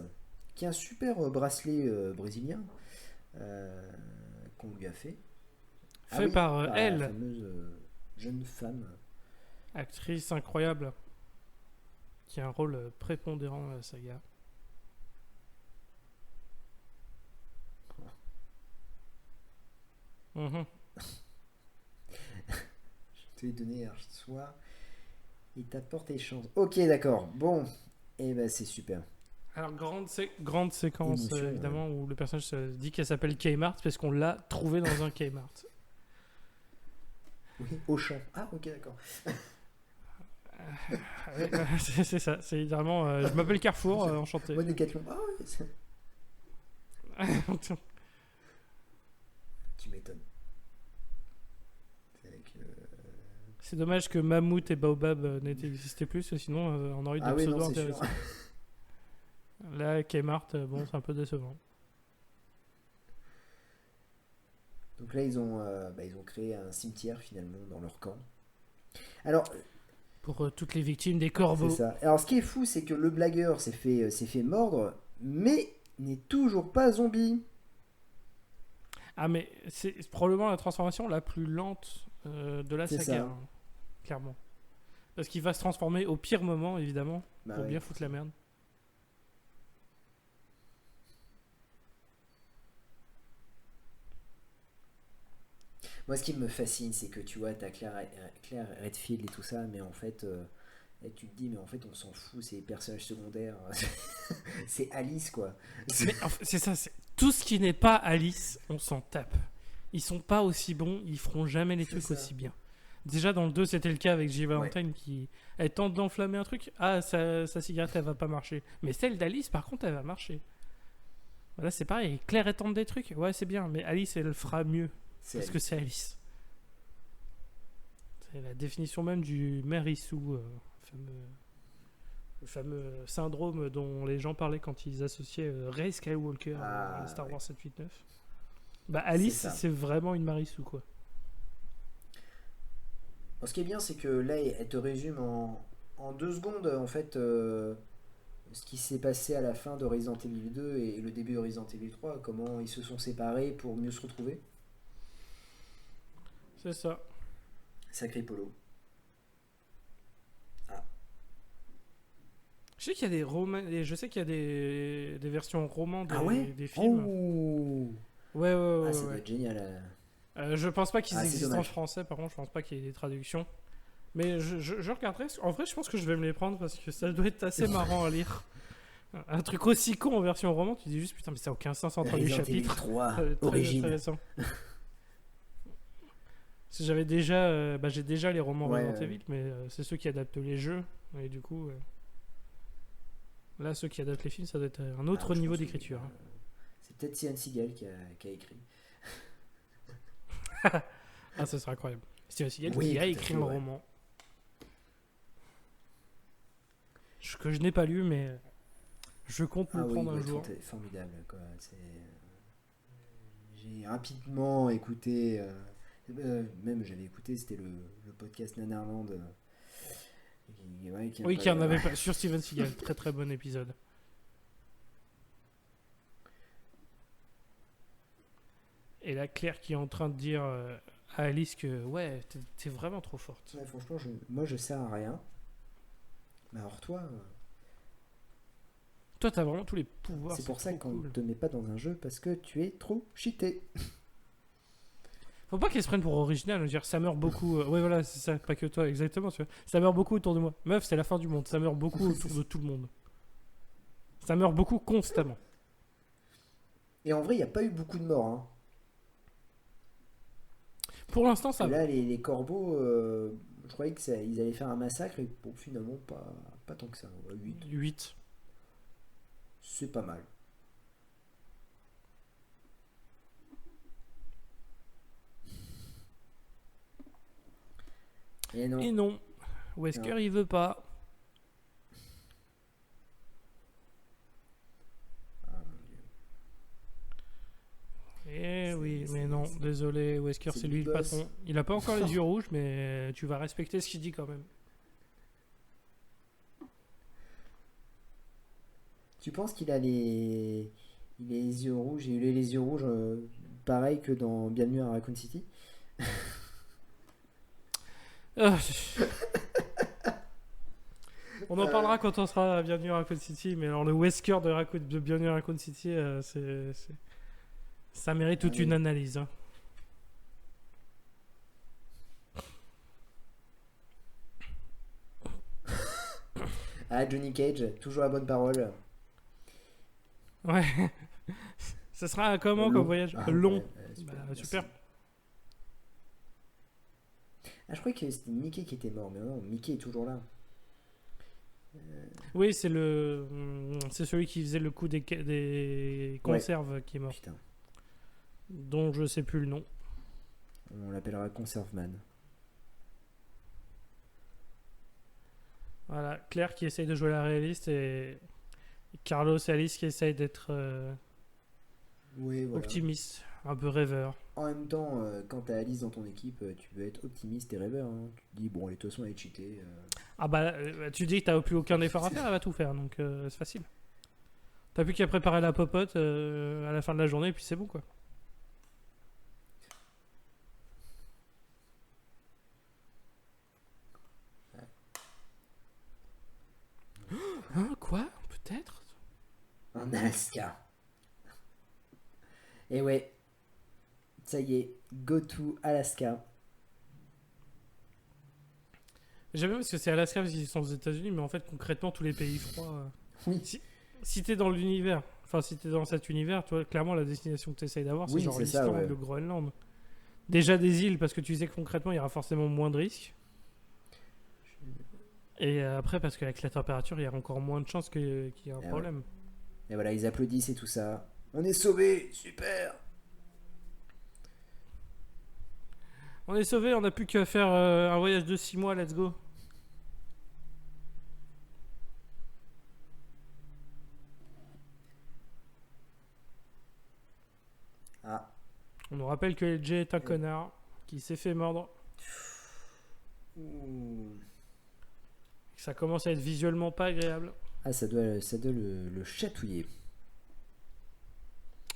qui a un super bracelet brésilien qu'on lui a fait. Ah
Fait
oui,
par
la
elle,
fameuse jeune femme.
actrice incroyable, qui a un rôle prépondérant dans la saga. Mhm.
Je te l'ai donné hier soir. Il t'apporte tes chances. Ok, d'accord. Bon, et ben c'est super.
Alors, grande séquence,
Émotion,
évidemment, où le personnage se dit qu'elle s'appelle Kmart parce qu'on l'a trouvée dans un Kmart.
Oui, au champ. Ah, ok, d'accord.
Ouais, c'est ça, c'est littéralement je m'appelle Carrefour, enchanté.
Moi, Décathlon. Ah oui, tu m'étonnes. C'est avec,
C'est dommage que Mammouth et Baobab n'existaient plus, sinon on aurait eu des
Ah oui,
pseudos
non, c'est sûr.
intéressants. Là, Kmart, bon, c'est un peu décevant.
Donc là, ils ont créé un cimetière finalement dans leur camp. Alors,
Pour toutes les victimes des
c'est
corbeaux.
ça. Alors, ce qui est fou, c'est que le blagueur s'est fait mordre, mais n'est toujours pas zombie.
Ah, mais c'est probablement la transformation la plus lente de la
C'est
saga,
ça.
hein, clairement. Parce qu'il va se transformer au pire moment, évidemment,
Bah
pour
ouais.
bien foutre la merde.
Moi, ce qui me fascine, c'est que tu vois, t'as Claire Redfield et tout ça, mais en fait, et tu te dis, mais en fait, on s'en fout, c'est les personnages secondaires. C'est Alice, quoi.
Mais c'est ça, c'est tout ce qui n'est pas Alice, on s'en tape. Ils sont pas aussi bons, ils feront jamais les
C'est
trucs
ça.
aussi bien. Déjà dans le 2, c'était le cas avec J.
Ouais.
Valentine qui elle tente d'enflammer un truc. Ah, sa cigarette elle va pas marcher. Mais celle d'Alice, par contre, elle va marcher. Là, c'est pareil. Claire elle tente des trucs. Ouais, c'est bien. Mais Alice, elle le fera mieux.
C'est
Parce que
Alice.
c'est Alice. C'est la définition même du Mary Sue, le fameux syndrome dont les gens parlaient quand ils associaient Rey Skywalker à Star
Ouais.
Wars 789. Bah,
C'est
Alice,
ça.
c'est vraiment une Mary Sue, quoi.
Bon, ce qui est bien, c'est que là, elle te résume en 2 secondes, en fait, ce qui s'est passé à la fin de Resident Evil 2 et le début de Resident Evil 3, comment ils se sont séparés pour mieux se retrouver.
C'est ça.
Sacré Polo. Ah,
Je sais qu'il y a des romans, je sais qu'il y a des versions romans
ah ouais.
des films.
Oh.
Ouais, ouais, ouais,
Ah,
ouais,
ça doit
ouais.
être génial.
Je pense pas qu'ils
Ah, c'est
existent en
dommage.
français, par contre, je pense pas qu'il y ait des traductions. Mais je regarderai. En vrai, je pense que je vais me les prendre parce que ça doit être assez marrant à lire. Un truc aussi con en version roman, tu dis juste putain, mais ça n'a aucun sens entre les
Resident Evil
chapitres.
3,
Très
origine.
intéressant. Parce que j'avais déjà, j'ai déjà les romans
Ouais,
Resident Evil, mais c'est ceux qui adaptent les jeux. Et du coup, là, ceux qui adaptent les films, ça doit être un autre
Ah, je
niveau
pense que
d'écriture. Hein.
c'est peut-être Sian Seagal qui a écrit.
Ah, ça serait incroyable. Steven Seagal
Oui,
qui
tout
a
à
écrit
fait,
un
ouais.
roman que je n'ai pas lu, mais je compte me
Ah
le
oui, il
prendre
doit
un
être
jour.
formidable, quoi. J'ai rapidement écouté, même j'avais écouté, c'était le podcast Nanarland. Ouais,
Oui, qui en avait pas sur Steven Seagal. Très très bon épisode. Et là, Claire qui est en train de dire à Alice que ouais, t'es vraiment trop forte.
Ouais, franchement, moi je sers à rien. Mais alors toi,
Toi, t'as vraiment tous les pouvoirs.
c'est pour ça
trop
qu'on ne
cool.
te met pas dans un jeu parce que tu es trop cheaté.
Faut pas qu'elle se prenne pour original. Je veux dire, ça meurt beaucoup. Ouais, voilà, c'est ça. Pas que toi, exactement. Tu vois. Ça meurt beaucoup autour de moi. Meuf, c'est la fin du monde. Ça meurt beaucoup autour de tout le monde. Ça meurt beaucoup constamment.
Et en vrai, il n'y a pas eu beaucoup de morts. Hein.
Pour l'instant,
Parce
ça
que
va.
là, les corbeaux, je croyais qu'ils allaient faire un massacre et bon, finalement, pas tant que ça. 8,
8.
c'est pas mal. Et non.
Et non. Wesker,
Non.
il veut pas.
Ah, mon Dieu.
Eh oui,
C'est-
mais
c'est-
non,
c'est-
désolé, Wesker,
c'est
c'est
le
lui
big
le
boss.
patron. Il a pas encore les yeux rouges, mais tu vas respecter ce qu'il dit quand même.
Tu penses qu'il a les yeux rouges et il a les yeux rouges pareil que dans Bienvenue à Raccoon City?
Ah, on en parlera quand on sera à Bienvenue à Raccoon City, mais alors le Wesker de Bienvenue à Raccoon City, ça mérite toute
Ah oui.
une analyse. Hein.
Ah, Johnny Cage, toujours la bonne parole.
Ouais. Ça sera comment comme voyage
Ah,
long.
ouais, super,
Bah,
merci.
super.
Ah, je croyais que c'était Mickey qui était mort, mais non, Mickey est toujours là.
Oui, c'est celui qui faisait le coup des conserves qui est mort,
Putain,
dont je sais plus le nom.
on l'appellera Conserveman.
Voilà, Claire qui essaye de jouer la réaliste et Carlos et Alice qui essayent d'être
Oui, voilà.
optimistes, un peu rêveurs.
En même temps, quand t'as Alice dans ton équipe, tu peux être optimiste et rêveur. Hein. Tu te dis, bon, de toute façon, elle est cheatée.
Ah bah, tu dis que t'as plus aucun effort à faire, elle va tout faire, donc c'est facile. T'as plus qu'à préparer la popote à la fin de la journée et puis c'est bon quoi. Hein, quoi? Peut-être?
En Alaska. Et ouais, Ça y est, go to Alaska.
J'aime bien parce que c'est Alaska parce qu'ils sont aux États-Unis, mais en fait, concrètement, tous les pays froids.
Oui.
Si t'es dans l'univers, enfin, si t'es dans cet univers, tu vois, clairement, la destination que t'essayes d'avoir, c'est
Oui,
genre
c'est ça,
l'Islande,
ouais.
le Groenland. Déjà des îles, parce que tu sais que concrètement, il y aura forcément moins de risques. Et après, parce qu'avec la température, il y a encore moins de chances qu'il y ait un
Ah ouais.
problème.
Et voilà, ils applaudissent et tout ça. On est sauvés, super.
On est sauvés, on n'a plus qu'à faire un voyage de 6 mois, let's go.
Ah.
On nous rappelle que LJ est un connard qui s'est fait mordre.
Ouh.
Ça commence à être visuellement pas agréable.
Ah, ça doit le chatouiller.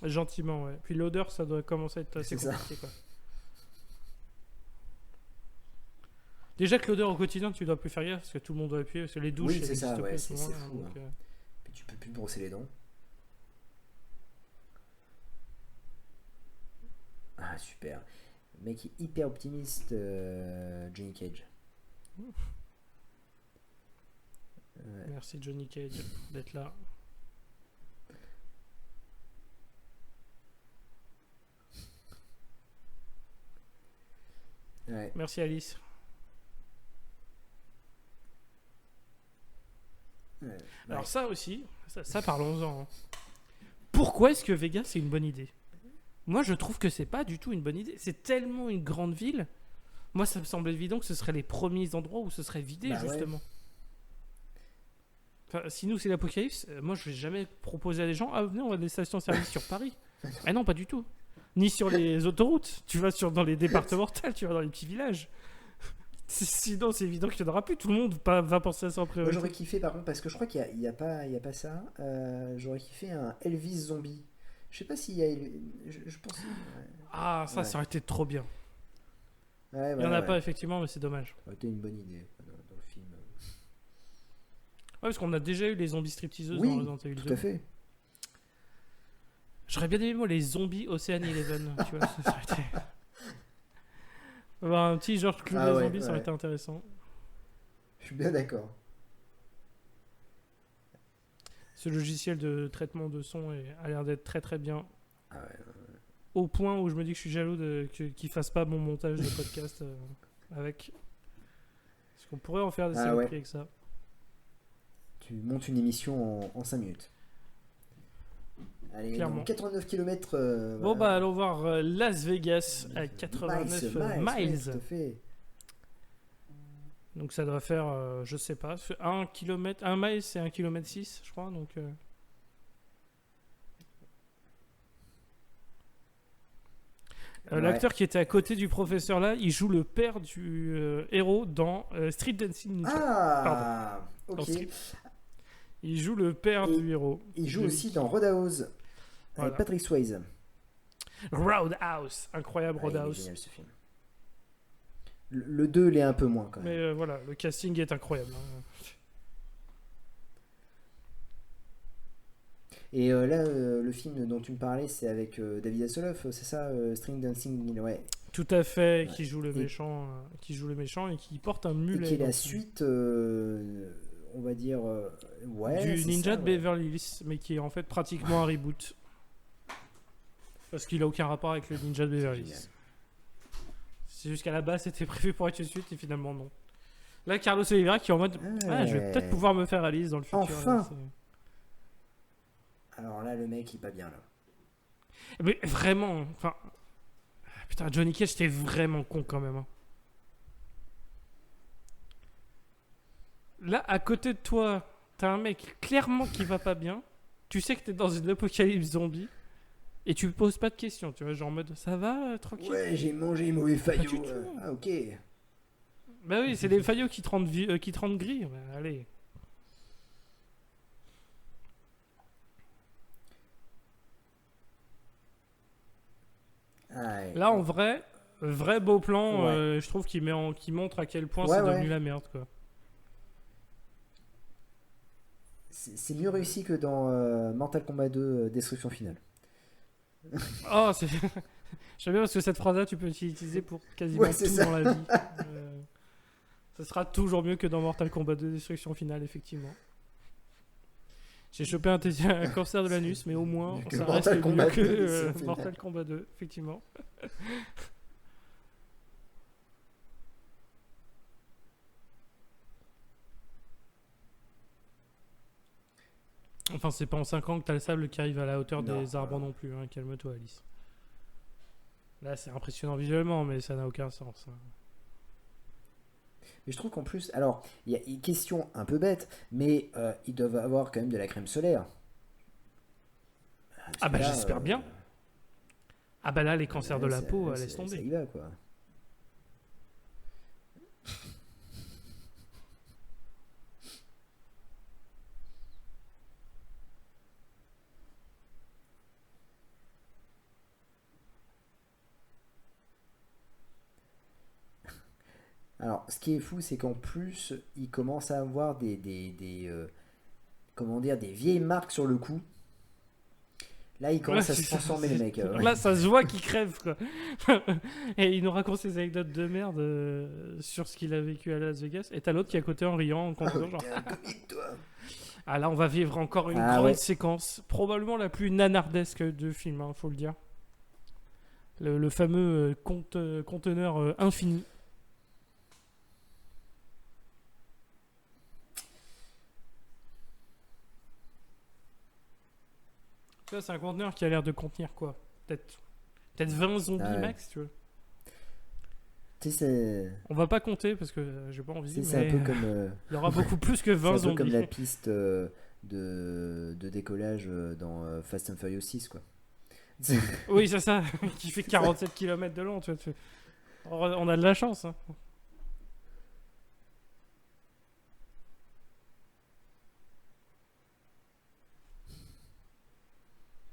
Gentiment, ouais. Puis l'odeur, ça doit commencer à être assez
C'est ça.
compliqué, quoi. Déjà que l'odeur au quotidien, tu dois plus faire gaffe parce que tout le monde doit appuyer parce que les douches,
Oui, c'est ça,
n'existent
ouais,
plus à
c'est
ce moment-là,
fou,
donc,
hein. Puis tu peux plus te brosser les dents. Ah, super. Le mec est hyper optimiste, Johnny Cage. Ouais.
Merci Johnny Cage d'être là.
Ouais.
Merci Alice.
Ouais.
Alors ça aussi, ça parlons-en, hein. Pourquoi est-ce que Vegas c'est une bonne idée? Moi je trouve que c'est pas du tout une bonne idée. C'est tellement une grande ville. Moi ça me semble évident que ce serait les premiers endroits où ce serait vidé
Bah ouais.
justement. Enfin, si nous c'est l'apocalypse, moi je vais jamais proposer à des gens, ah venez on va à des stations-service sur Paris. Ah non pas du tout. Ni sur les autoroutes. Tu vas dans les départementales, tu vas dans les petits villages. Sinon c'est évident qu'il n'y en aura plus. Tout le monde va penser à ça en
Moi
priorité.
j'aurais kiffé par contre parce que je crois qu'il y a pas ça. J'aurais kiffé un Elvis zombie. Je sais pas s'il y a. Je pense.
Ah ça
Ouais.
ça aurait été trop bien.
Ouais,
Il n'y en a pas effectivement mais c'est dommage.
Ça aurait été une bonne idée dans le film.
Ouais, parce qu'on a déjà eu les zombies stripteaseuses
Oui,
dans Resident Evil 2.
Tout à fait.
J'aurais bien aimé, moi, les zombies Ocean Eleven. Tu vois, ça aurait été... Avoir un petit genre Clooney
Ah ouais,
zombie, ça aurait
ouais.
été intéressant.
Je suis bien d'accord.
Ce logiciel de traitement de son a l'air d'être très très bien.
Ah ouais.
Au point où je me dis que je suis jaloux qu'il fasse pas mon montage de podcast avec. Parce qu'on pourrait en faire des
Ah
saloperies
ouais.
avec ça.
Tu montes une émission en 5 minutes. Allez,
Clairement.
donc 89 km.
Bon, bah, allons voir Las Vegas à 89 miles.
Tout à fait.
Donc, ça doit faire, je sais pas, 1 km. 1 mile, c'est 1 km 6, je crois. Donc.
Ouais.
L'acteur qui était à côté du professeur là, il joue le père du héros dans Street Dancing Ninja.
Ah,
Dans
ok.
Street. Il joue le père
Et
du héros.
Il joue
De
aussi
Mickey.
dans Roadhouse avec
Voilà.
Patrick Swayze.
Roadhouse, incroyable
Ah, il est
Roadhouse.
génial ce film. Le 2 l'est un peu moins quand même.
Mais voilà, le casting est incroyable, hein.
Et là, le film dont tu me parlais, c'est avec David Hasselhoff, c'est ça, String Dancing, ouais.
Tout à fait,
Ouais.
qui joue le
Et-
méchant, et qui porte un
Et
mulet.
qui est
dans
la
le film.
suite, on va dire, ouais.
Du
c'est
Ninja
ça,
de
ouais.
Beverly Hills, mais qui est en fait pratiquement un reboot. Parce qu'il a aucun rapport avec le Ninja de Beverly
Génial.
Hills. C'est juste qu'à la base c'était prévu pour être une suite et finalement non. Là Carlos Oliveira qui est en mode ah, je vais peut-être pouvoir me faire Alice dans le futur.
Enfin.
Là,
Alors là, le mec, il est pas bien là.
mais vraiment, enfin. Putain, Johnny Cage, t'es vraiment con quand même, hein. Là, à côté de toi, t'as un mec clairement qui va pas bien. Tu sais que t'es dans une apocalypse zombie. Et tu poses pas de questions, tu vois, genre en mode ça va, tranquille.
Ouais, j'ai mangé mauvais
du
faillot.
tout.
Ah, ok.
Bah oui, c'est les faillots qui te rendent gris. Bah, allez.
Ah, ouais.
Là, en vrai beau plan,
Ouais.
je trouve qu'il qu'il montre à quel point
Ouais,
c'est
ouais.
devenu la merde, quoi.
C'est mieux réussi que dans Mortal Kombat 2 Destruction Finale.
Oh, c'est. J'aime bien parce que cette phrase-là, tu peux l'utiliser pour quasiment
Ouais, c'est
tout
ça.
dans la vie. Ça sera toujours mieux que dans Mortal Kombat 2 Destruction Finale, effectivement. J'ai chopé un cancer de l'anus, mais au moins,
Que
ça
Mortal
reste mieux
Kombat
que
2 Destruction Finale.
Mortal Kombat 2, effectivement. Enfin, c'est pas en 5 ans que t'as le sable qui arrive à la hauteur
Non,
des arbres
voilà.
non plus. Hein. Calme-toi, Alice. Là, c'est impressionnant visuellement, mais ça n'a aucun sens. Hein.
Mais je trouve qu'en plus, alors, il y a une question un peu bête, mais ils doivent avoir quand même de la crème solaire. Parce
Ah
que
bah
là,
j'espère bien. Ah bah là, les cancers de
là,
la peau, laisse
ça
tomber.
y va, quoi. Alors, ce qui est fou, c'est qu'en plus, ils commencent à avoir comment dire, des vieilles marques sur le cou. Là, ils
Ouais,
commencent à se transformer, les mecs.
Là, ça se voit qu'il crève, quoi. Et il nous raconte ses anecdotes de merde sur ce qu'il a vécu à Las Vegas. Et t'as l'autre qui est à côté en riant, en
Ah,
comptant, genre.
t'es un comique, toi.
Ah là, on va vivre encore une
Ah
grande
ouais.
séquence, probablement la plus nanardesque de film, hein, faut le dire. Le fameux conteneur infini. Tu vois, c'est un conteneur qui a l'air de contenir quoi? Peut-être 20 zombies
Ah ouais.
max, tu vois.
Tu sais, c'est
On va pas compter parce que j'ai pas envie,
c'est un
mais
peu comme,
il y aura beaucoup plus que
c'est
20
un peu comme
zombies.
la piste de décollage dans Fast and Furious 6, quoi.
Oui, c'est ça, qui fait 47 km de long, tu vois. On a de la chance. Hein.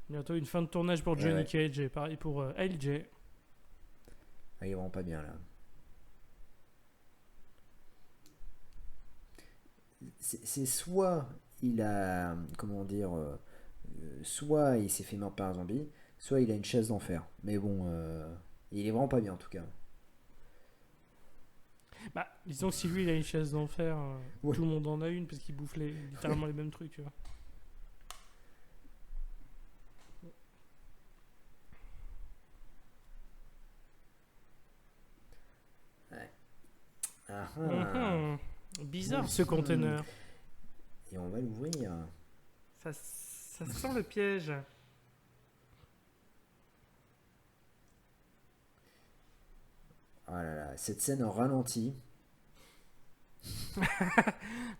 Bientôt une fin de tournage pour
Ouais,
Johnny
ouais.
Cage et pareil pour LJ.
Ah, il est vraiment pas bien, là. C'est soit il a, comment dire, soit il s'est fait mordre par un zombie, soit il a une chaise d'enfer. Mais bon, il est vraiment pas bien, en tout cas.
Bah, disons que si lui il a une chaise d'enfer,
Ouais.
tout le monde en a une parce qu'il bouffe littéralement les mêmes trucs, tu vois.
Ouais. Ah, ah.
Mhm. Bizarre ce conteneur.
Et on va l'ouvrir.
Ça sent le piège.
Oh là là, cette scène en ralenti,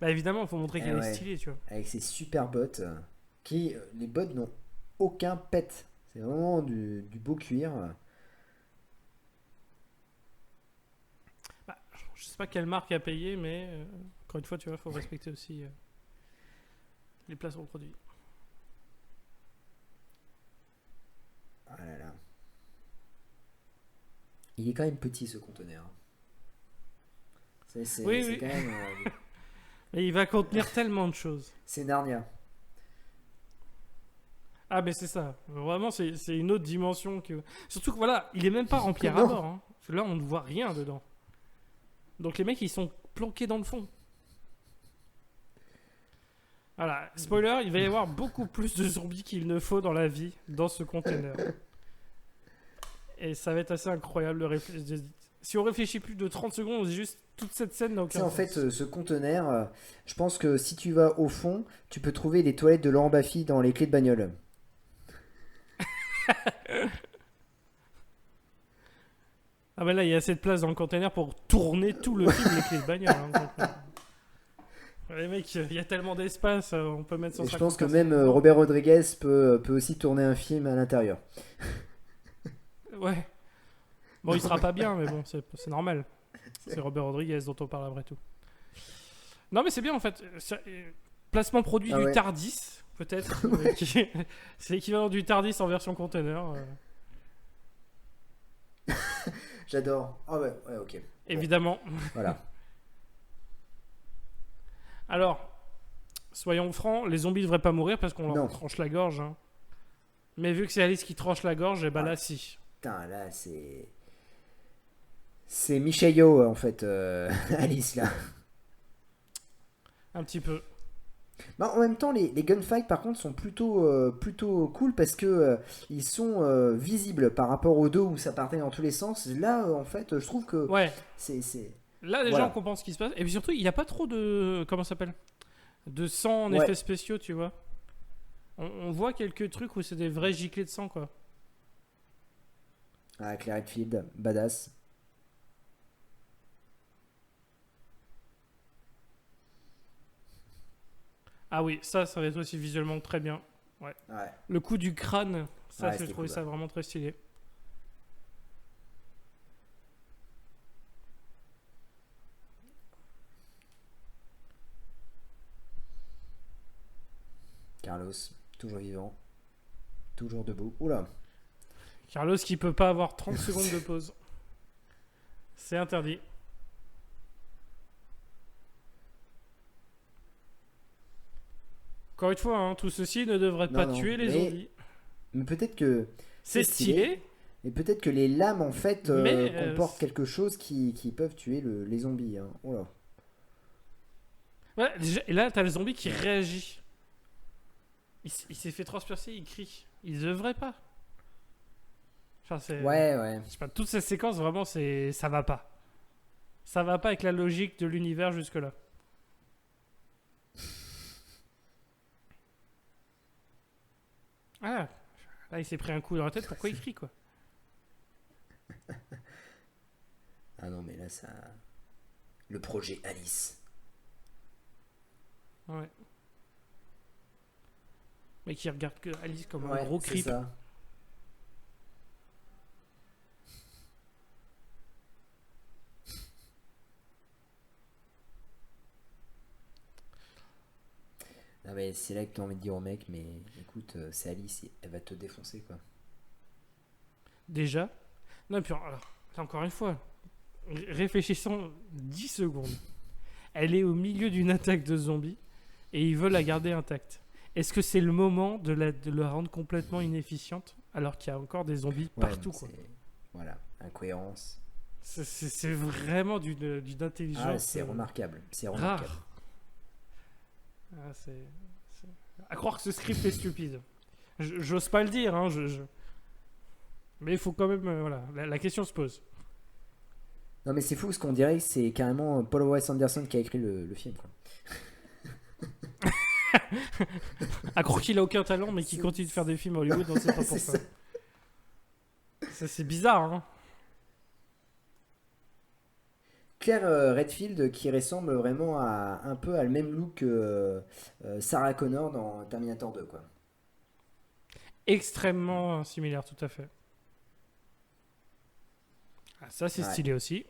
Bah évidemment, il faut montrer
eh
qu'elle est
ouais,
stylée, tu vois.
avec ses super bottes, qui, les bottes n'ont aucun pet. C'est vraiment du beau cuir.
Bah, je sais pas quelle marque a payé, mais encore une fois, tu vois, faut respecter aussi les placements de produits.
Oh là là. Il est quand même petit, ce conteneur.
Oui,
C'est
oui.
quand même...
Et il va contenir tellement de choses.
c'est Narnia.
Ah, mais c'est ça. Vraiment, c'est une autre dimension que. Surtout que voilà, il est même pas rempli à
Non.
bord. Hein. Parce que là, on ne voit rien dedans. Donc les mecs, ils sont planqués dans le fond. Voilà, spoiler, il va y avoir beaucoup plus de zombies qu'il ne faut dans la vie, dans ce conteneur. Et ça va être assez incroyable si on réfléchit plus de 30 secondes, on se dit juste toute cette scène n'a
Tu sais,
aucun
en
sens.
fait, ce conteneur, je pense que si tu vas au fond, tu peux trouver les toilettes de Laurent Baffy dans les clés de bagnole.
Ah bah là, il y a assez de place dans le conteneur pour tourner tout le film, les clés de bagnole. Hein, donc, les mecs, il y a tellement d'espace, on peut mettre
Et
150
je pense que
personnes
même
dedans.
Robert Rodriguez peut aussi tourner un film à l'intérieur.
Ouais. Bon, il sera pas bien, mais bon, c'est normal. C'est Robert Rodriguez dont on parle après tout. Non, mais c'est bien en fait. Placement produit
Ah
du
ouais.
Tardis, peut-être. C'est l'équivalent du Tardis en version conteneur.
J'adore. Ah ouais, ouais, ok.
Évidemment.
Voilà.
Alors, soyons francs, les zombies devraient pas mourir parce qu'on leur
Non.
tranche la gorge. Hein. Mais vu que c'est Alice qui tranche la gorge, et bah
Ah,
là, si.
putain, là, c'est Michel Yeoh, en fait, Alice, là.
Un petit peu.
Bah, en même temps, les gunfights, par contre, sont plutôt cool parce que ils sont visibles par rapport aux deux où ça partait dans tous les sens. Là, en fait, je trouve que
Ouais.
c'est.
Là, déjà, on
Voilà.
comprend ce qui se passe. Et puis surtout, il n'y a pas trop de. Comment ça s'appelle? De sang en
Ouais.
effets spéciaux, tu vois. On voit quelques trucs où c'est des vrais giclées de sang, quoi.
Ah, Claire Redfield, badass.
Ah oui, ça va être aussi visuellement très bien. Ouais.
Ouais,
Le coup du crâne, ça,
ouais,
j'ai
c'était
trouvé
cool.
ça
Ouais.
vraiment très stylé.
Carlos, toujours vivant, toujours debout. Oula.
Carlos qui peut pas avoir 30 secondes de pause. C'est interdit. Encore une fois, hein, tout ceci ne devrait
Non,
pas
non.
tuer les
Mais,
zombies.
mais peut-être que
C'est stylé,
Et peut-être que les lames, en fait,
mais
comportent quelque chose qui peuvent tuer les zombies. Hein. Oh là.
ouais, et là, t'as le zombie qui réagit. Il s'est fait transpercer, il crie. Il devrait pas. Enfin, c'est.
Ouais, ouais.
Je sais pas, toute cette séquence, vraiment, ça va pas. Ça va pas avec la logique de l'univers jusque-là. Ah, là, il s'est pris un coup dans la tête, pourquoi il crie, quoi?
Ah non, mais là, ça. Le projet Alice.
Ouais. Mais qui regarde que Alice comme un
Ouais,
gros
c'est
creep.
ça. Ah, mais c'est là que tu as envie de dire au mec, mais écoute, c'est Alice, elle va te défoncer, quoi.
Déjà. Non, et puis alors, là, encore une fois, réfléchissons 10 secondes. Elle est au milieu d'une attaque de zombies et ils veulent la garder intacte. Est-ce que c'est le moment de la rendre complètement inefficiente alors qu'il y a encore des zombies
Ouais,
partout, quoi?
Voilà, incohérence.
C'est vraiment d'une
Ah,
intelligence
c'est remarquable. C'est remarquable.
rare. Ah, c'est- À croire que ce script est stupide. J'ose pas le dire, hein, mais il faut quand même. Voilà, la question se pose.
Non, mais c'est fou ce qu'on dirait que c'est carrément Paul Wes Anderson qui a écrit le film, quoi.
À croire qu'il a aucun talent, mais qu'il
C'est-
continue de faire des films à Hollywood, non, c'est pas pour
C'est
ça.
ça.
C'est bizarre, hein.
Claire Redfield qui ressemble vraiment un peu à le même look que Sarah Connor dans Terminator 2, quoi.
Extrêmement similaire, tout à fait. Ah, ça, c'est
Ouais.
stylé aussi.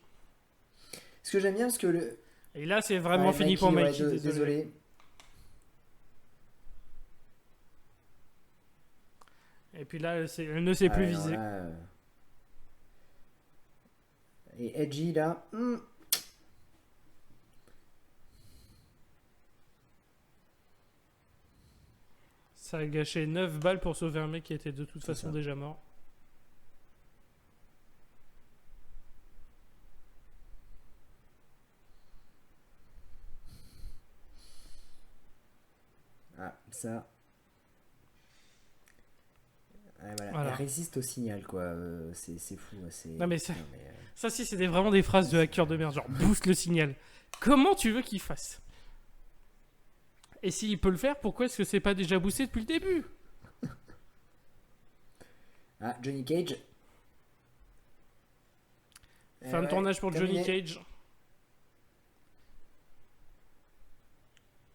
Ce que j'aime bien, parce que le.
Et là, c'est vraiment
Ouais,
fini pour
ouais,
Mikey, désolé.
désolé.
Et puis là, elle ne s'est plus
Ouais, non,
visée.
là, et Edgy, là.
Ça a gâché 9 balles pour sauver un mec qui était de toute
C'est
façon
ça.
déjà mort.
Ah, ça. Ouais, voilà.
Voilà.
Elle résiste au signal, quoi. C'est fou.
Non, mais ça,
non, mais,
ça si, c'est vraiment des phrases de hacker de merde. Genre, booste le signal. Comment tu veux qu'il fasse? Et s'il peut le faire, pourquoi est-ce que c'est pas déjà boosté depuis le début?
Ah, Johnny Cage.
Fin de tournage pour
terminé.
Johnny Cage.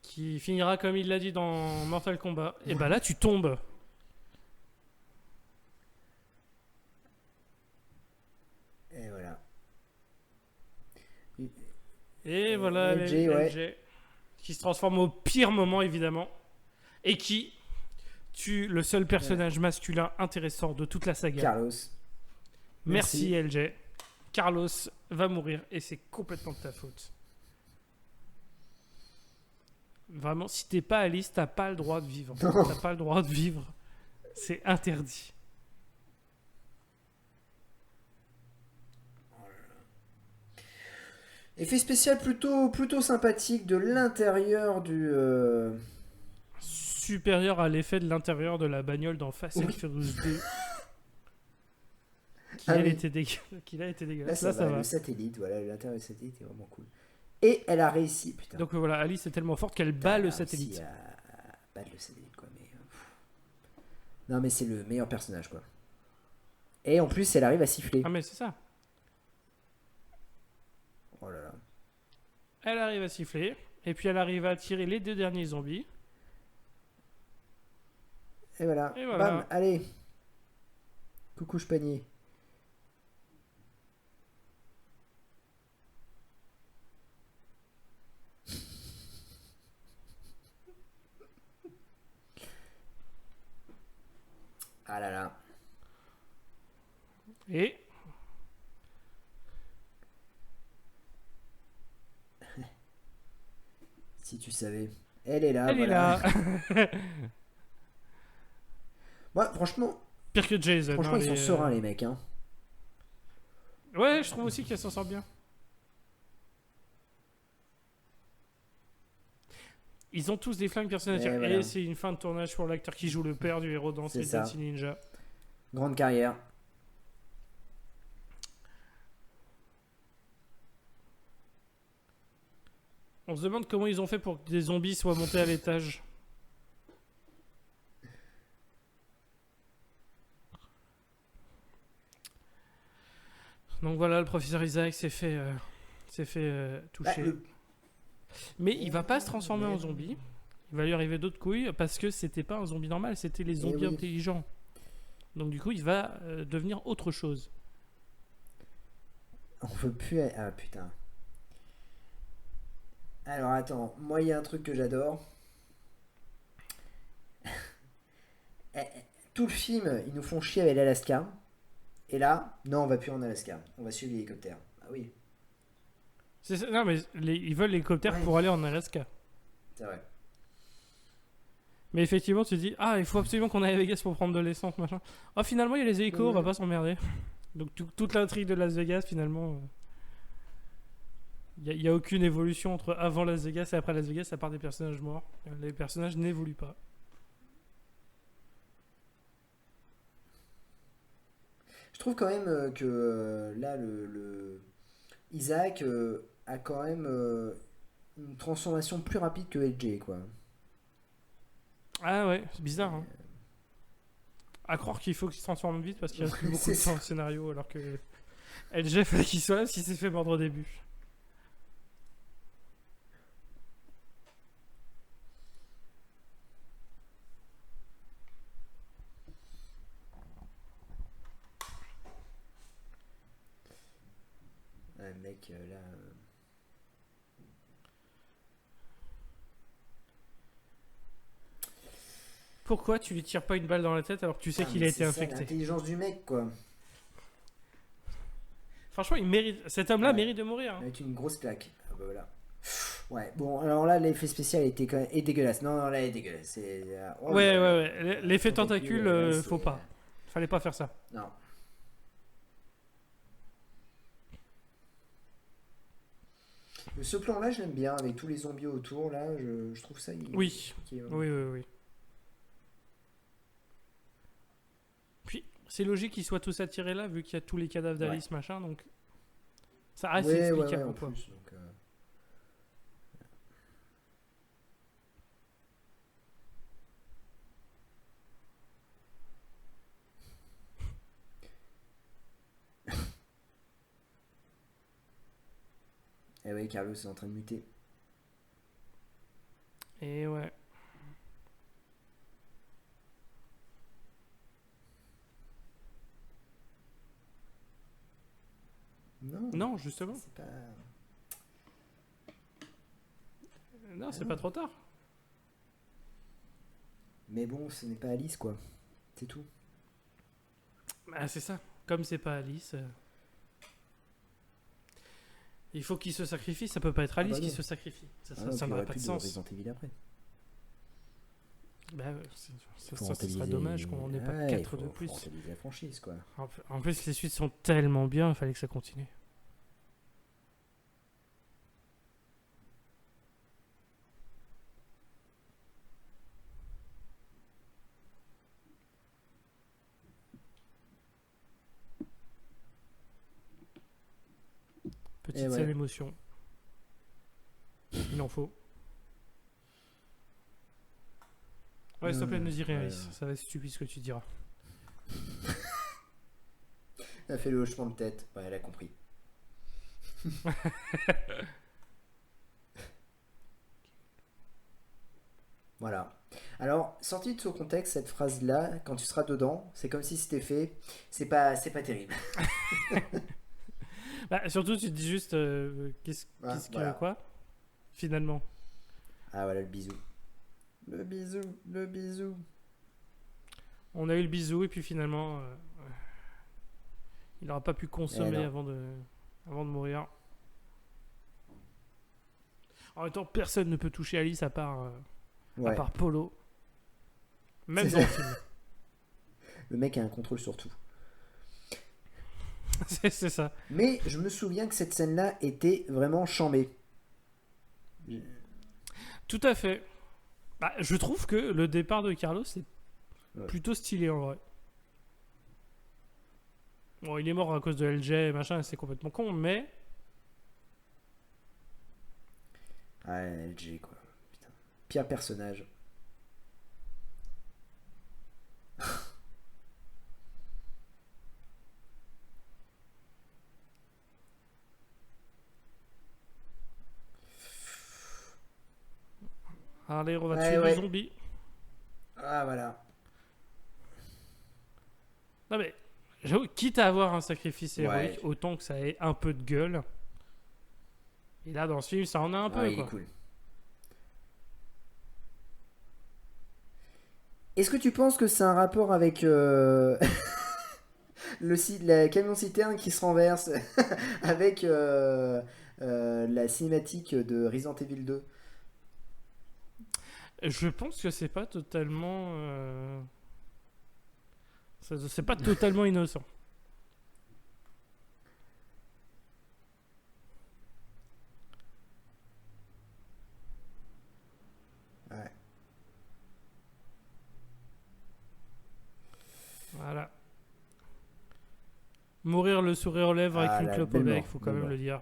Qui finira comme il l'a dit dans Mortal Kombat. Et bah là, tu tombes.
Et voilà.
Et voilà
LJ,
les
ouais.
LG. Qui se transforme au pire moment, évidemment. Et qui tue le seul personnage masculin intéressant de toute la saga.
Carlos.
Merci LG. Carlos va mourir et c'est complètement de ta faute. Vraiment, si t'es pas Alice, t'as pas le droit de vivre. T'as pas le droit de vivre C'est interdit.
Effet spécial plutôt sympathique de l'intérieur du.
Supérieur à l'effet de l'intérieur de la bagnole dans Fast and
Oui.
Furious 2. Qui
Ah
elle
oui.
était qui a été
Là,
dégueulasse.
ça
Là,
va.
ça va.
Le satellite, voilà, l'intérieur du satellite est vraiment cool. Et elle a réussi, putain.
Donc voilà, Alice est tellement forte qu'elle
Putain,
bat
elle
le
a réussi
satellite.
à battre le satellite, quoi. Mais, non, mais c'est le meilleur personnage, quoi. Et en plus, elle arrive à siffler.
Ah mais c'est ça.
Oh là là.
Elle arrive à siffler. Et puis elle arrive à tirer les 2 derniers zombies.
Et voilà.
Et voilà.
Bam, allez. Coucou, panier. Ah là là.
Et
Si tu savais. Elle est là,
elle
voilà.
est là.
Moi, franchement,
Pire que Jason.
franchement
hein,
ils sont sereins, les mecs. Hein.
Ouais, je trouve aussi qu'elle s'en sort bien. Ils ont tous des flingues personnelles.
Et
Et
voilà.
c'est une fin de tournage pour l'acteur qui joue le père du héros dans
C'est
Street
ça.
Dancing Ninja.
Grande carrière.
On se demande comment ils ont fait pour que des zombies soient montés à l'étage. Donc voilà, le professeur Isaac s'est fait
Bah,
toucher. Mais il va pas se transformer en zombie. Il va lui arriver d'autres couilles parce que c'était pas un zombie normal, c'était les zombies
oui.
intelligents. Donc du coup, il va devenir autre chose.
On veut plus. Ah putain. Alors attends, moi il y a un truc que j'adore. Tout le film, ils nous font chier avec l'Alaska. Et là, non, on va plus en Alaska. On va suivre l'hélicoptère. Ah oui,
Non mais ils veulent l'hélicoptère
Ouais.
pour aller en Alaska.
c'est vrai.
Mais effectivement, tu te dis, ah, il faut absolument qu'on aille à Vegas pour prendre de l'essence, machin. Ah, finalement, il y a les hélicos, on va pas s'emmerder. Donc toute l'intrigue de Las Vegas, finalement, il y a aucune évolution entre avant Las Vegas et après Las Vegas, à part des personnages morts. Les personnages n'évoluent pas.
Je trouve quand même que là, Isaac a quand même une transformation plus rapide que LJ, quoi.
Ah ouais, c'est bizarre, hein. À croire qu'il faut qu'il se transforme vite parce qu'il reste plus beaucoup
C'est
de temps au scénario, alors que LG fallait qu'il soit là s'il s'est fait mordre au début.
Ouais, mec, là.
Pourquoi tu lui tires pas une balle dans la tête alors que tu sais qu'il a été infecté?
L'intelligence du mec, quoi.
Franchement, il mérite. Cet homme-là
Ouais.
mérite de mourir, hein.
Avec une grosse claque. Ah bah voilà. Ouais, bon, alors là, l'effet spécial était quand même est dégueulasse. Non, non, là, il est dégueulasse. C'est, oh
Ouais,
là là.
ouais. L'effet tentacule,
là,
faut
c'est-
pas. Fallait pas faire ça.
Non. Ce plan-là, je l'aime bien, avec tous les zombies autour, là, je trouve ça...
Oui.
ok, ouais.
Oui. Puis, c'est logique qu'ils soient tous attirés là, vu qu'il y a tous les cadavres d'Alice, machin, donc. Ça reste
Ouais,
explicable
en
pourquoi.
plus, donc, Eh ouais, Carlos est en train de muter.
Et ouais.
Non,
Non, justement.
c'est pas...
Non, c'est
Ah
pas
non.
trop tard.
Mais bon, ce n'est pas Alice, quoi. C'est tout.
Bah, c'est ça. Comme c'est pas Alice. Il faut qu'il se sacrifie, ça peut pas être Alice
bah
qui
non.
se sacrifie. Ça
Ah non, puis il y
n'aurait
aurait
pas de
plus
sens.
Resident Evil après. Faut
Ça serait
rentabiliser.
dommage qu'on n'en ait pas
Ouais,
4 de
faut
plus.
rentabiliser la franchise, quoi.
En plus, les suites sont tellement bien, il fallait que ça continue.
Et
Petite
ouais.
seule émotion. Il en faut. Ouais, s'il te plaît, ne dis rien,
Ouais.
Alice. Ça va être stupide ce que tu diras.
Elle a fait le hochement de tête. Ouais, elle a compris. Voilà. Alors, sorti de ce contexte, cette phrase-là, quand tu seras dedans, c'est comme si c'était fait. C'est pas terrible.
Bah, surtout, tu te dis juste.
Ah,
Qu'est-ce que.
voilà.
Quoi Finalement.
Ah, voilà le bisou. Le bisou, le bisou.
On a eu le bisou et puis finalement. Il n'aura pas pu
Eh
consommer
non.
avant de mourir. En même temps, personne ne peut toucher Alice à part
Ouais.
Polo. Même
C'est
dans le
ça.
film.
Le mec a un contrôle sur tout.
C'est ça.
Mais je me souviens que cette scène-là était vraiment chambée.
Tout à fait. Bah, je trouve que le départ de Carlos est
Ouais.
plutôt stylé en vrai. Bon, il est mort à cause de LG et machin, c'est complètement con, mais
Ah, LG, quoi. Putain. Pire personnage.
allez, on va
Ouais,
tuer
ouais.
le zombie.
Ah, voilà.
Non mais, j'avoue, quitte à avoir un sacrifice héroïque,
Ouais.
autant que ça ait un peu de gueule. Et là, dans ce film, ça en a un
Ah,
peu,
il est
quoi.
cool. Est-ce que tu penses que c'est un rapport avec la camion citerne qui se renverse avec la cinématique de Resident Evil 2?
Je pense que c'est pas totalement... c'est pas totalement innocent.
Ouais.
Voilà. Mourir le sourire aux lèvres avec
Ah,
une
la
clope au
belle
bec,
mort,
faut quand
belle
même
mort.
le dire.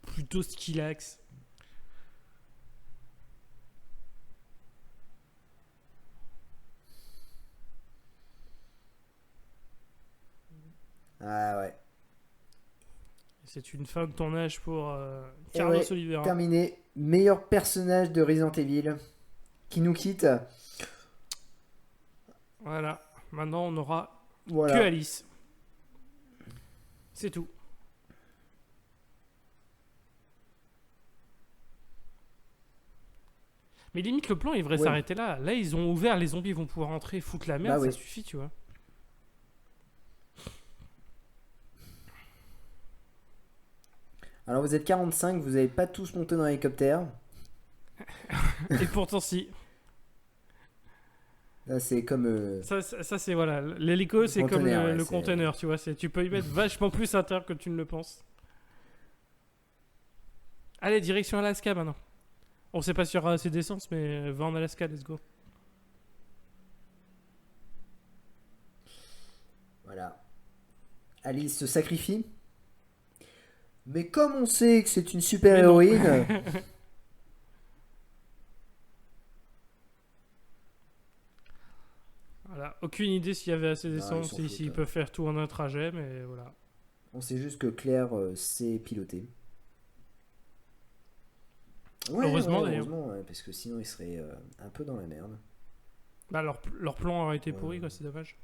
Plutôt skillax.
Ah ouais.
C'est une fin de tournage pour
Et
Carlos
ouais,
Oliveira.
terminé. Meilleur personnage de Resident Evil qui nous quitte.
Voilà. Maintenant, on aura que
Voilà.
Alice. C'est tout. Mais limite, le plan, il devrait
Ouais.
s'arrêter là. Là, ils ont ouvert, les zombies vont pouvoir entrer, foutre la merde,
Bah
ça
oui.
suffit, tu vois.
Alors vous êtes 45, vous n'avez pas tous monté dans l'hélicoptère.
Et pourtant, si.
Là c'est comme...
Ça, c'est voilà. L'hélico, c'est comme
conteneur, ouais,
le
c'est-
container, tu vois. Tu peux y mettre vachement plus à l'intérieur que tu ne le penses. Allez, direction Alaska maintenant. On sait pas s'il y aura assez d'essence, mais va en Alaska, let's go.
Voilà. Alice se sacrifie. Mais comme on sait que c'est une super
Mais non.
héroïne,
Voilà. Aucune idée s'il y avait assez
Non,
d'essence,
ils s'en
s'ils
foutent.
peuvent faire tout en un trajet, mais voilà.
on sait juste que Claire sait piloter. Ouais,
Heureusement,
ouais,
d'ailleurs.
heureusement, ouais, parce que sinon il serait un peu dans la merde.
Bah, leur plan aurait été
Ouais.
pourri, quoi, c'est dommage.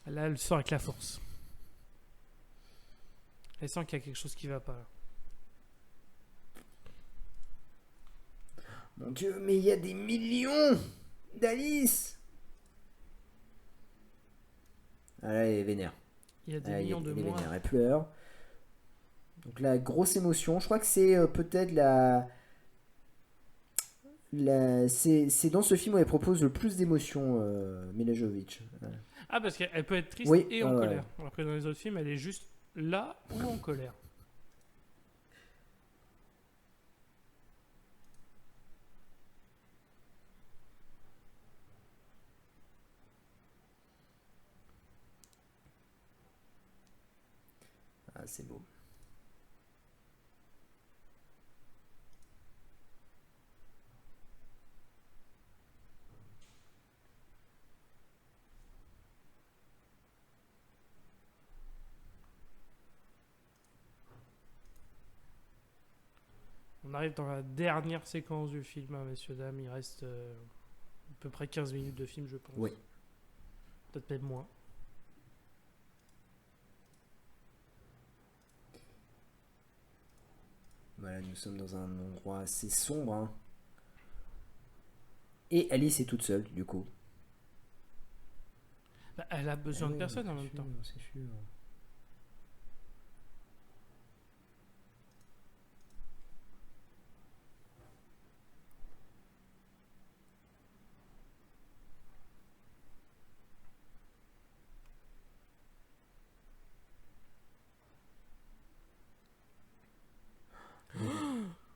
Là, elle sort avec la force. Elle sent qu'il y a quelque chose qui va pas.
Mon Dieu, mais il y a des millions d'Alice. Ah là, elle est vénère.
Il y a des
Ah,
millions de
elle est
mois.
vénère, elle pleure. Donc la grosse émotion, je crois que c'est peut-être c'est dans ce film où elle propose le plus d'émotions, Mila Jovovich.
Ah, parce qu'elle peut être triste
Oui,
et en colère. Alors que dans les autres films, elle est juste là ou en colère.
ah, c'est beau.
On arrive dans la dernière séquence du film, hein, messieurs, dames. Il reste à peu près 15 minutes de film, je pense.
Oui.
Peut-être même moins.
Voilà, nous sommes dans un endroit assez sombre, hein. Et Alice est toute seule, du coup.
Bah, elle a besoin de
oui,
personne en
c'est
même
sûr,
temps.
c'est sûr.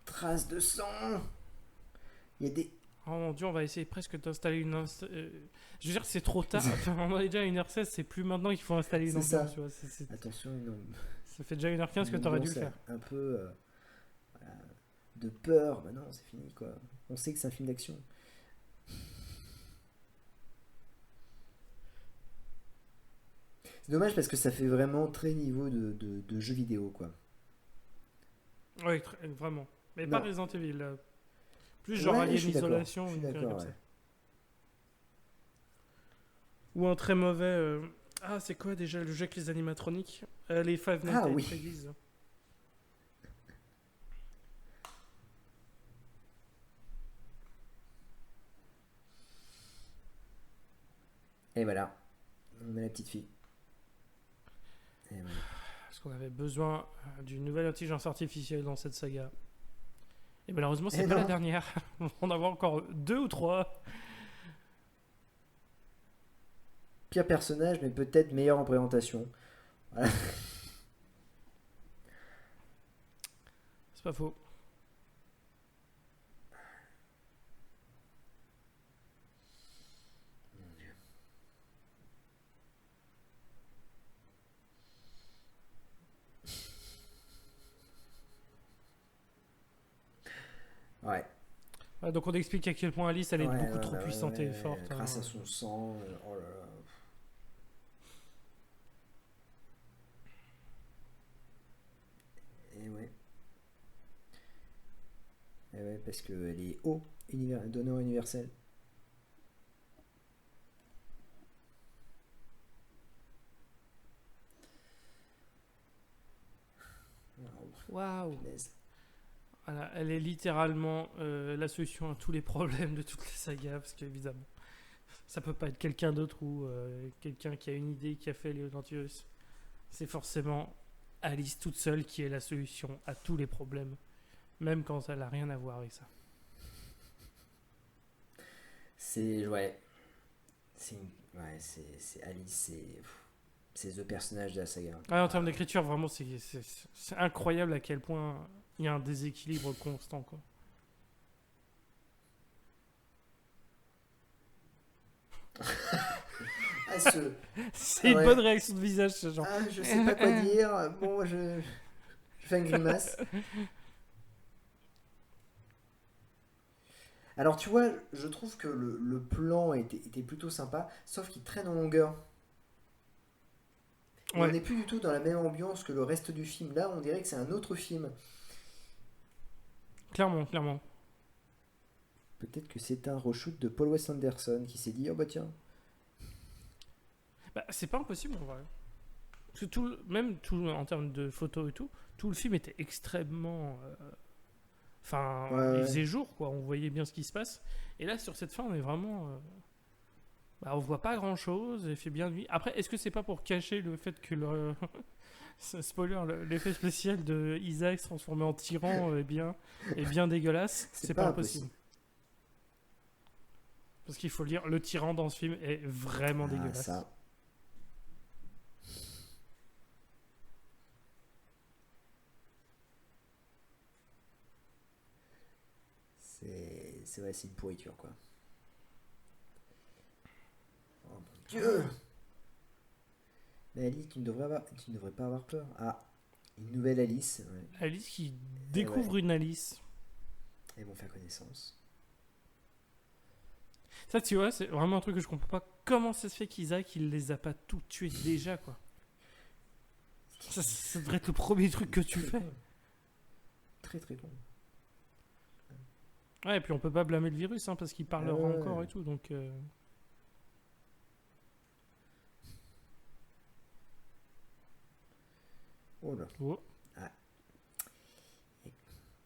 Traces de sang. Il y a des...
Oh mon dieu, on va essayer presque d'installer une. Je veux dire, c'est trop tard. Enfin, on est déjà à 1h16, c'est plus maintenant qu'il faut installer une
C'est ça.
ambiance. Tu vois.
Attention,
Ça fait déjà 1h15 que
une
t'aurais dû le
ambiance
faire.
un peu voilà, de peur. Bah non, c'est fini quoi. On sait que c'est un film d'action. C'est dommage parce que ça fait vraiment très niveau de jeu vidéo quoi.
Oui, vraiment. Mais pas
Non.
Resident Evil. Plus genre
Ouais,
Alien
je suis d'accord.
Isolation
Je
ou
suis
une connerie
d'accord,
comme ça.
ouais.
Ou un très mauvais. Ah, c'est quoi déjà le jeu avec les animatroniques Les Five Nights
Ah
at
oui.
Freddy's.
Et voilà. On a la petite fille. Et voilà.
Parce qu'on avait besoin d'une nouvelle intelligence artificielle dans cette saga. Et malheureusement, c'est
Et
pas la
non.
dernière. On va en avoir encore 2 ou 3.
Pire personnage, mais peut-être meilleur en présentation. Voilà.
C'est pas faux.
Ouais.
Ouais, donc on explique à quel point Alice, elle est
Ouais,
beaucoup
ouais,
trop
bah ouais,
puissante et
ouais,
forte.
grâce
hein.
à son sang. Oh là là. Et ouais. Et ouais, parce qu'elle est haut, donneur universel. Oh,
Waouh!
punaise.
Voilà, elle est littéralement la solution à tous les problèmes de toutes les sagas, parce qu'évidemment, ça peut pas être quelqu'un d'autre ou quelqu'un qui a une idée qui a fait les Nautilus. C'est forcément Alice toute seule qui est la solution à tous les problèmes, même quand elle a rien à voir avec ça.
C'est. Ouais. Ouais, c'est Alice, c'est The personnage de la saga.
Ah, en termes d'écriture, vraiment, c'est incroyable à quel point il y a un déséquilibre constant, quoi.
Ah,
C'est
Ah
une
ouais.
bonne réaction de visage, ce genre.
Ah, je sais pas quoi dire. Bon, je fais une grimace. Alors, tu vois, je trouve que le plan était plutôt sympa, sauf qu'il traîne en longueur. Et on
Ouais,
n'est plus du tout dans la même ambiance que le reste du film. Là, on dirait que c'est un autre film.
clairement, clairement.
Peut-être que c'est un reshoot de Paul Wes Anderson qui s'est dit, oh bah tiens.
Bah, c'est pas impossible en vrai. Parce que même tout en termes de photos et tout le film était extrêmement. Enfin,
Ouais,
il
ouais.
faisait jour, quoi. On voyait bien ce qui se passe. Et là, sur cette fin, on est vraiment. Bah, on voit pas grand chose. Il fait bien nuit. Après, est-ce que c'est pas pour cacher le fait que Spoiler, l'effet spécial de Isaac se transformer en tyran est bien dégueulasse. C'est pas impossible. Parce qu'il faut le dire, le tyran dans ce film est vraiment dégueulasse.
Ça. C'est vrai, c'est une pourriture, quoi. Oh mon Dieu! Mais Alice, tu ne devrais pas avoir peur. Ah, une nouvelle Alice. Ouais.
Alice qui découvre une Alice.
Elles vont faire connaissance.
Ça, tu vois, c'est vraiment un truc que je comprends pas. Comment ça se fait qu'Isaac, il les a pas tous tués déjà, quoi? Ça devrait être le premier truc que tu fais.
Très très bon.
Ouais, et puis on peut pas blâmer le virus, hein, parce qu'il parlera encore et tout, donc...
Oh là.
Oh.
Ah.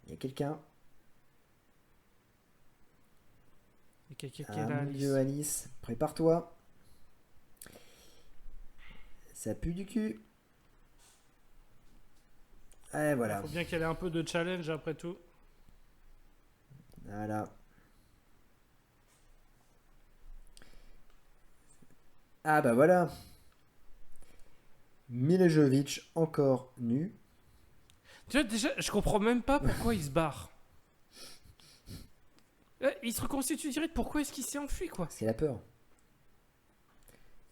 Il y a quelqu'un.
Il y a quelqu'un qui est là,
mon
Alice.
Dieu, Alice, prépare-toi. Ça pue du cul. Et voilà.
Faut bien qu'elle ait un peu de challenge après tout.
Voilà. Ah bah voilà. Milojevic encore nu.
Tu vois, déjà, je comprends même pas pourquoi il se barre. Il se reconstitue direct, pourquoi est-ce qu'il s'est enfui, quoi?
Parce qu'il a peur.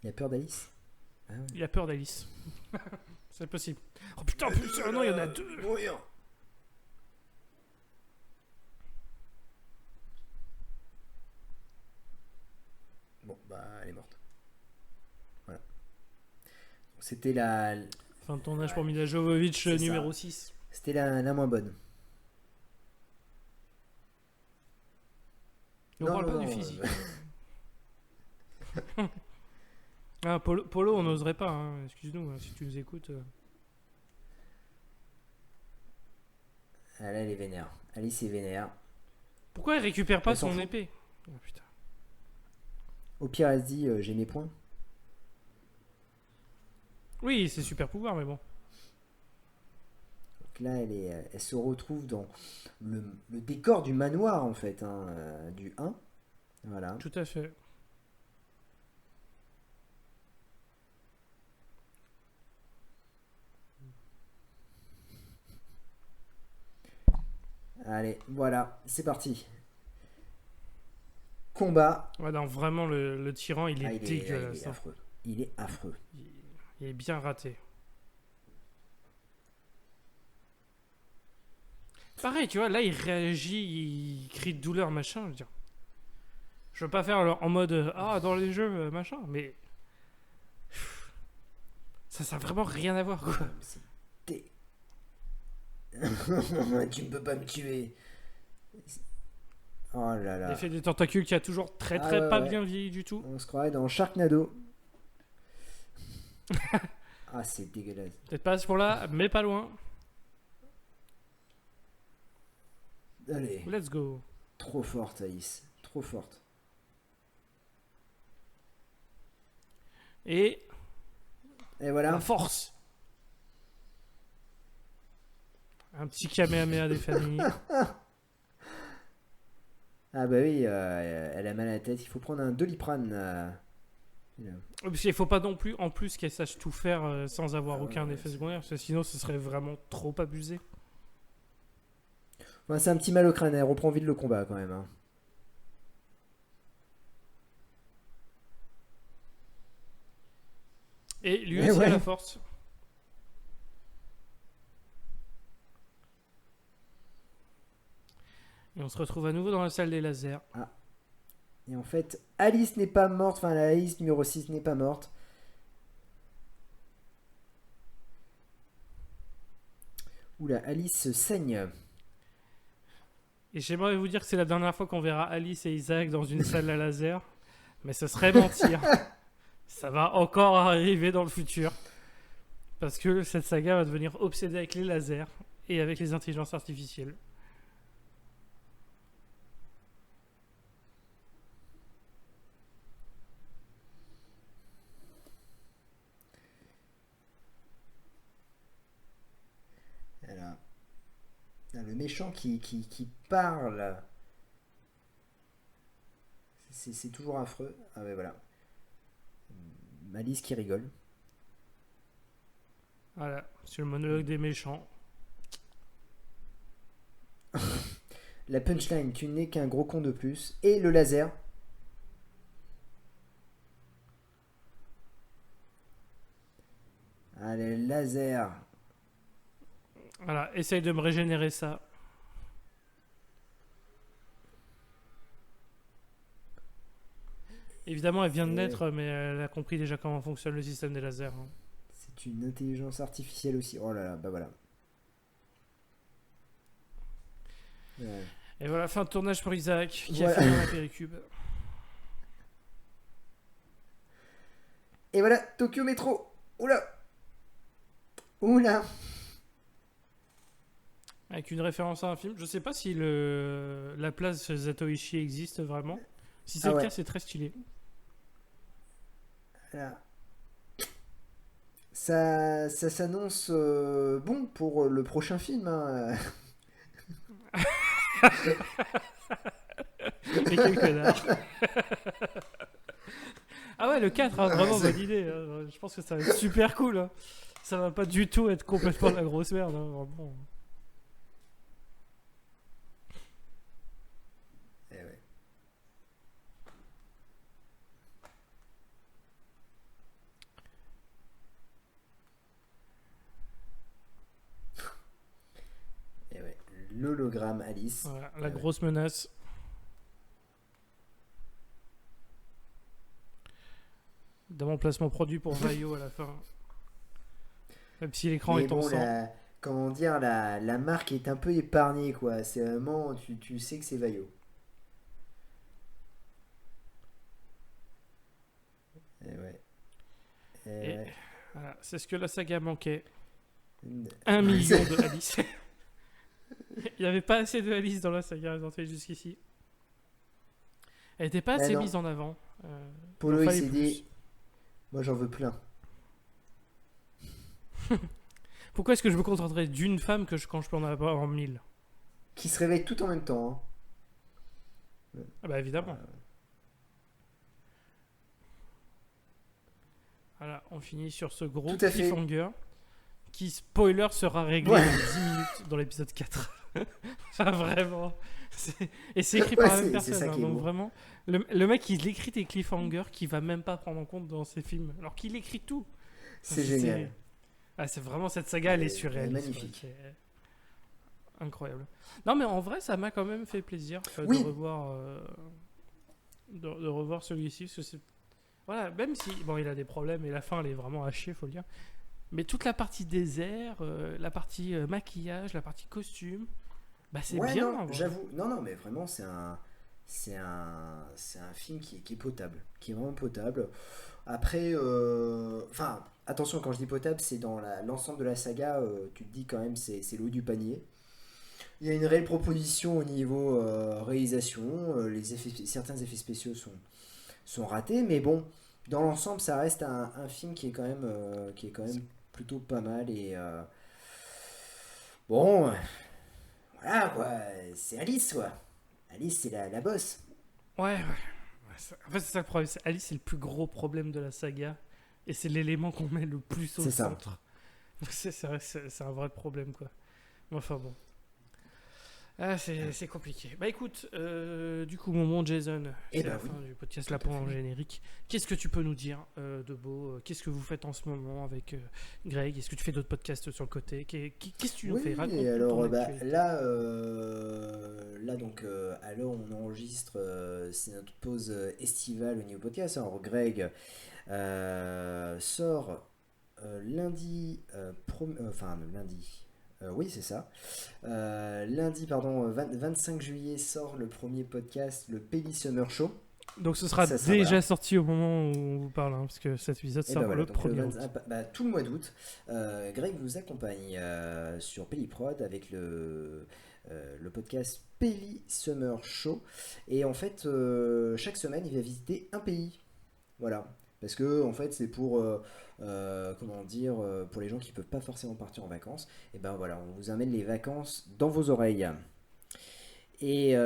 Il a peur d'Alice. Ah ouais.
Il a peur d'Alice. C'est possible. Oh putain, non, il y en a deux.
Mourir. Bon, bah, elle est morte. Voilà. C'était la...
Fin de tournage pour Mila Jovovich,
C'est
numéro
ça.
6.
C'était la moins bonne.
Et on parle pas du physique. Ah, Polo, on n'oserait pas, hein. Excuse-nous, hein, si tu nous écoutes.
Ah, là, elle est vénère. Alice est vénère.
Pourquoi elle récupère pas
Elle s'en
son
fout.
épée? Oh, putain.
Au pire, elle se dit j'ai mes points.
Oui, c'est super pouvoir, mais bon.
Donc là, elle se retrouve dans le décor du manoir, en fait, hein, du 1. Voilà.
Tout à fait.
Allez, voilà, c'est parti. Combat.
Ouais, non, vraiment, le tyran, il est dégueulasse.
Il est affreux. Il est affreux.
Il est bien raté. Pareil, tu vois, là, il réagit, il crie de douleur, machin. Je veux dire. Je veux pas faire en mode ah, dans les jeux, machin, mais. Ça a vraiment rien à voir, quoi.
C'est tu ne peux pas me tuer. Oh là là.
L'effet des tentacules qui a toujours très pas bien vieilli du tout.
On se croirait dans Sharknado. Ah, c'est dégueulasse.
Peut-être pas à ce point-là, mais pas loin.
Allez.
Let's go.
Trop forte, Alice. Trop forte.
Et
voilà.
la force. Un petit Kamehameha des familles.
Ah bah oui, elle a mal à la tête. Il faut prendre un Doliprane.
Parce qu'il faut pas non plus, en plus, qu'elle sache tout faire sans avoir aucun effet secondaire. Parce que sinon, ce serait vraiment trop abusé.
Ouais, c'est un petit mal au crâne. Elle reprend vite le combat quand même. Hein.
Et lui aussi a la force. Et on se retrouve à nouveau dans la salle des lasers.
Ah. Et en fait, Alice n'est pas morte. Enfin, la Alice numéro 6 n'est pas morte. Oula, Alice saigne.
Et j'aimerais vous dire que c'est la dernière fois qu'on verra Alice et Isaac dans une salle à laser. Mais ce serait mentir. Ça va encore arriver dans le futur. Parce que cette saga va devenir obsédée avec les lasers et avec les intelligences artificielles.
Le méchant qui parle, c'est toujours affreux. Ah ouais, voilà. Malice qui rigole.
Voilà, c'est le monologue des méchants.
La punchline, tu n'es qu'un gros con de plus. Et le laser. Allez, laser.
Voilà, essaye de me régénérer ça. Évidemment, elle vient de
Et
naître, mais elle a compris déjà comment fonctionne le système des lasers, hein.
c'est une intelligence artificielle aussi. Oh là là, bah voilà. Ouais.
Et voilà, fin de tournage pour Isaac, qui a
Voilà.
fini dans la péricube.
Et voilà, Tokyo Metro. Oula. Oula.
Avec une référence à un film. Je sais pas si la place Zatoichi existe vraiment. Si c'est
Ah
le
ouais.
cas, c'est très stylé.
Voilà. Ça s'annonce bon pour le prochain film, hein.
Et quel connard. Ah ouais, le 4, hein, vraiment
C'est-
bonne idée, hein. Je pense que ça va être super cool, hein. Ça va pas du tout être complètement la grosse merde, hein, vraiment.
Eh ouais. Eh ouais. L'hologramme Alice.
Voilà,
Eh
la
ouais.
grosse menace. Dans mon placement produit pour Vaio à la fin. Même si l'écran
Mais
est en
bon,
sang.
comment dire, la marque est un peu épargnée, quoi. C'est vraiment, tu sais que c'est Vaio. Eh ouais. Eh
Et
ouais.
voilà, c'est ce que la saga manquait. 1 million
C'est-
de Alice. Il n'y avait pas assez de Alice dans la saga Resident Evil jusqu'ici. Elle n'était pas
Bah
assez
non.
mise en avant. Il en
Polo, il
fallait
s'est
plus.
dit, moi j'en veux plein.
Pourquoi est-ce que je me contenterais d'une femme quand je peux en avoir 1000?
Qui se réveille tout en même temps, hein.
Ah bah évidemment. Voilà, on finit sur ce gros
Tout à fait.
cliffhanger qui, spoiler, sera réglé
Ouais.
dans 10 minutes dans l'épisode 4. Enfin, vraiment. Et c'est écrit
Ouais,
par la même
c'est
personne,
ça
hein,
qui est
donc
beau.
vraiment, le mec il écrit des cliffhangers qu'il va même pas prendre en compte dans ses films, alors qu'il écrit tout.
C'est génial.
C'est vraiment, cette saga, elle est
Elle est
surréaliste,
magnifique.
quoi. C'est incroyable. Non, mais en vrai, ça m'a quand même fait plaisir
Oui.
de revoir celui-ci. Parce que voilà, même si, bon, il a des problèmes et la fin, elle est vraiment à chier, faut le dire. Mais toute la partie désert, la partie maquillage, la partie costume, bah c'est
Ouais,
bien,
non,
en vrai.
j'avoue. Non, non, mais vraiment, c'est un film qui est potable, qui est vraiment potable. Après, enfin, attention, quand je dis potable, c'est dans l'ensemble de la saga, tu te dis quand même, c'est l'eau du panier. Il y a une réelle proposition au niveau réalisation, certains effets spéciaux sont ratés, mais bon, dans l'ensemble, ça reste un film qui est quand même plutôt pas mal et bon, voilà quoi, c'est Alice quoi. Alice, c'est la boss.
Ouais, ouais. En fait, c'est ça le problème. Alice, c'est le plus gros problème de la saga. Et c'est l'élément qu'on met le plus au
C'est ça.
centre. Donc c'est un vrai problème, quoi. Mais enfin bon. C'est compliqué. Bah écoute, du coup, mon bon Jason,
Eh
c'est
ben
la
oui,
fin du podcast
tout
là
à
pendant le
fait.
générique. Qu'est-ce que tu peux nous dire de beau? Qu'est-ce que vous faites en ce moment avec Greg? Est-ce que tu fais d'autres podcasts sur le côté? Qu'est-ce que tu nous
Oui,
fais?
et
Raconte-nous
alors
ton
bah,
actualité.
là donc à l'heure où on enregistre, c'est notre pause estivale au niveau podcast. Alors Greg sort lundi, enfin lundi, oui c'est ça. Lundi, pardon, 25 juillet sort le premier podcast, le Pelly Summer Show.
Donc ce sera
Ça
déjà
voilà.
sorti au moment où on vous parle, hein, parce que cet épisode
Et ben
sort
voilà,
le
donc le
1er
20
août.
tout le mois d'août, Greg vous accompagne sur Pelliprod avec le podcast Pelly Summer Show. Et en fait, chaque semaine, il va visiter un pays. Voilà. Parce que en fait, c'est pour comment dire, pour les gens qui peuvent pas forcément partir en vacances. Et ben voilà, on vous amène les vacances dans vos oreilles. Et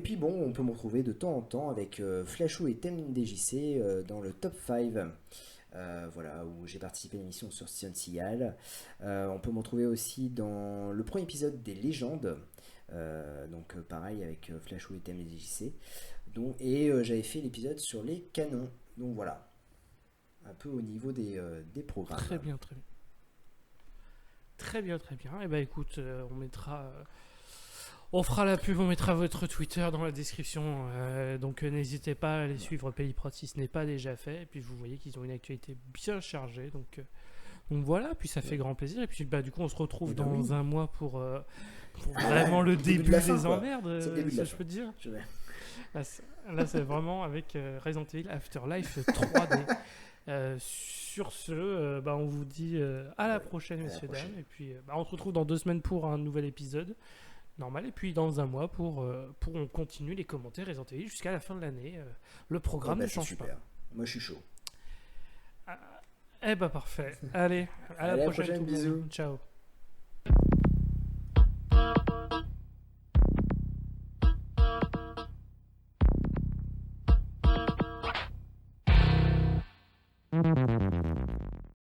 puis bon, on peut me retrouver de temps en temps avec Flashou et Thème DJC dans le top 5. Voilà, où j'ai participé à l'émission sur Steven Seagal. On peut me retrouver aussi dans le premier épisode des légendes. Donc pareil avec Flashou et Thème DJC. Et j'avais fait l'épisode sur les canons. Donc voilà, un peu au niveau des programmes.
Très bien, très bien. Très bien, très bien. Et bah écoute, on mettra. On fera la pub, on mettra votre Twitter dans la description. Donc n'hésitez pas à les suivre Pelliprod si ce n'est pas déjà fait. Et puis vous voyez qu'ils ont une actualité bien chargée. Donc voilà, puis ça fait grand plaisir. Et puis bah, du coup, on se retrouve dans un mois pour vraiment le début
de la fin,
des
quoi.
emmerdes,
C'est le début de la
je
fin.
peux te dire.
Je vais-
Là, c'est vraiment avec Resident Evil Afterlife 3D. Sur ce, bah, on vous dit à la prochaine,
à la
messieurs,
prochaine.
dames. Et puis, bah, on se retrouve dans 2 semaines pour un nouvel épisode normal. Et puis, dans un mois pour on continue les commentaires Resident Evil jusqu'à la fin de l'année. Le programme
Bah,
ne
c'est
change
super. Moi, je suis chaud.
pas. Eh bah, parfait. Allez, à
Allez, à
la
la
prochaine.
prochaine,
tout le monde.
bisous.
Ciao.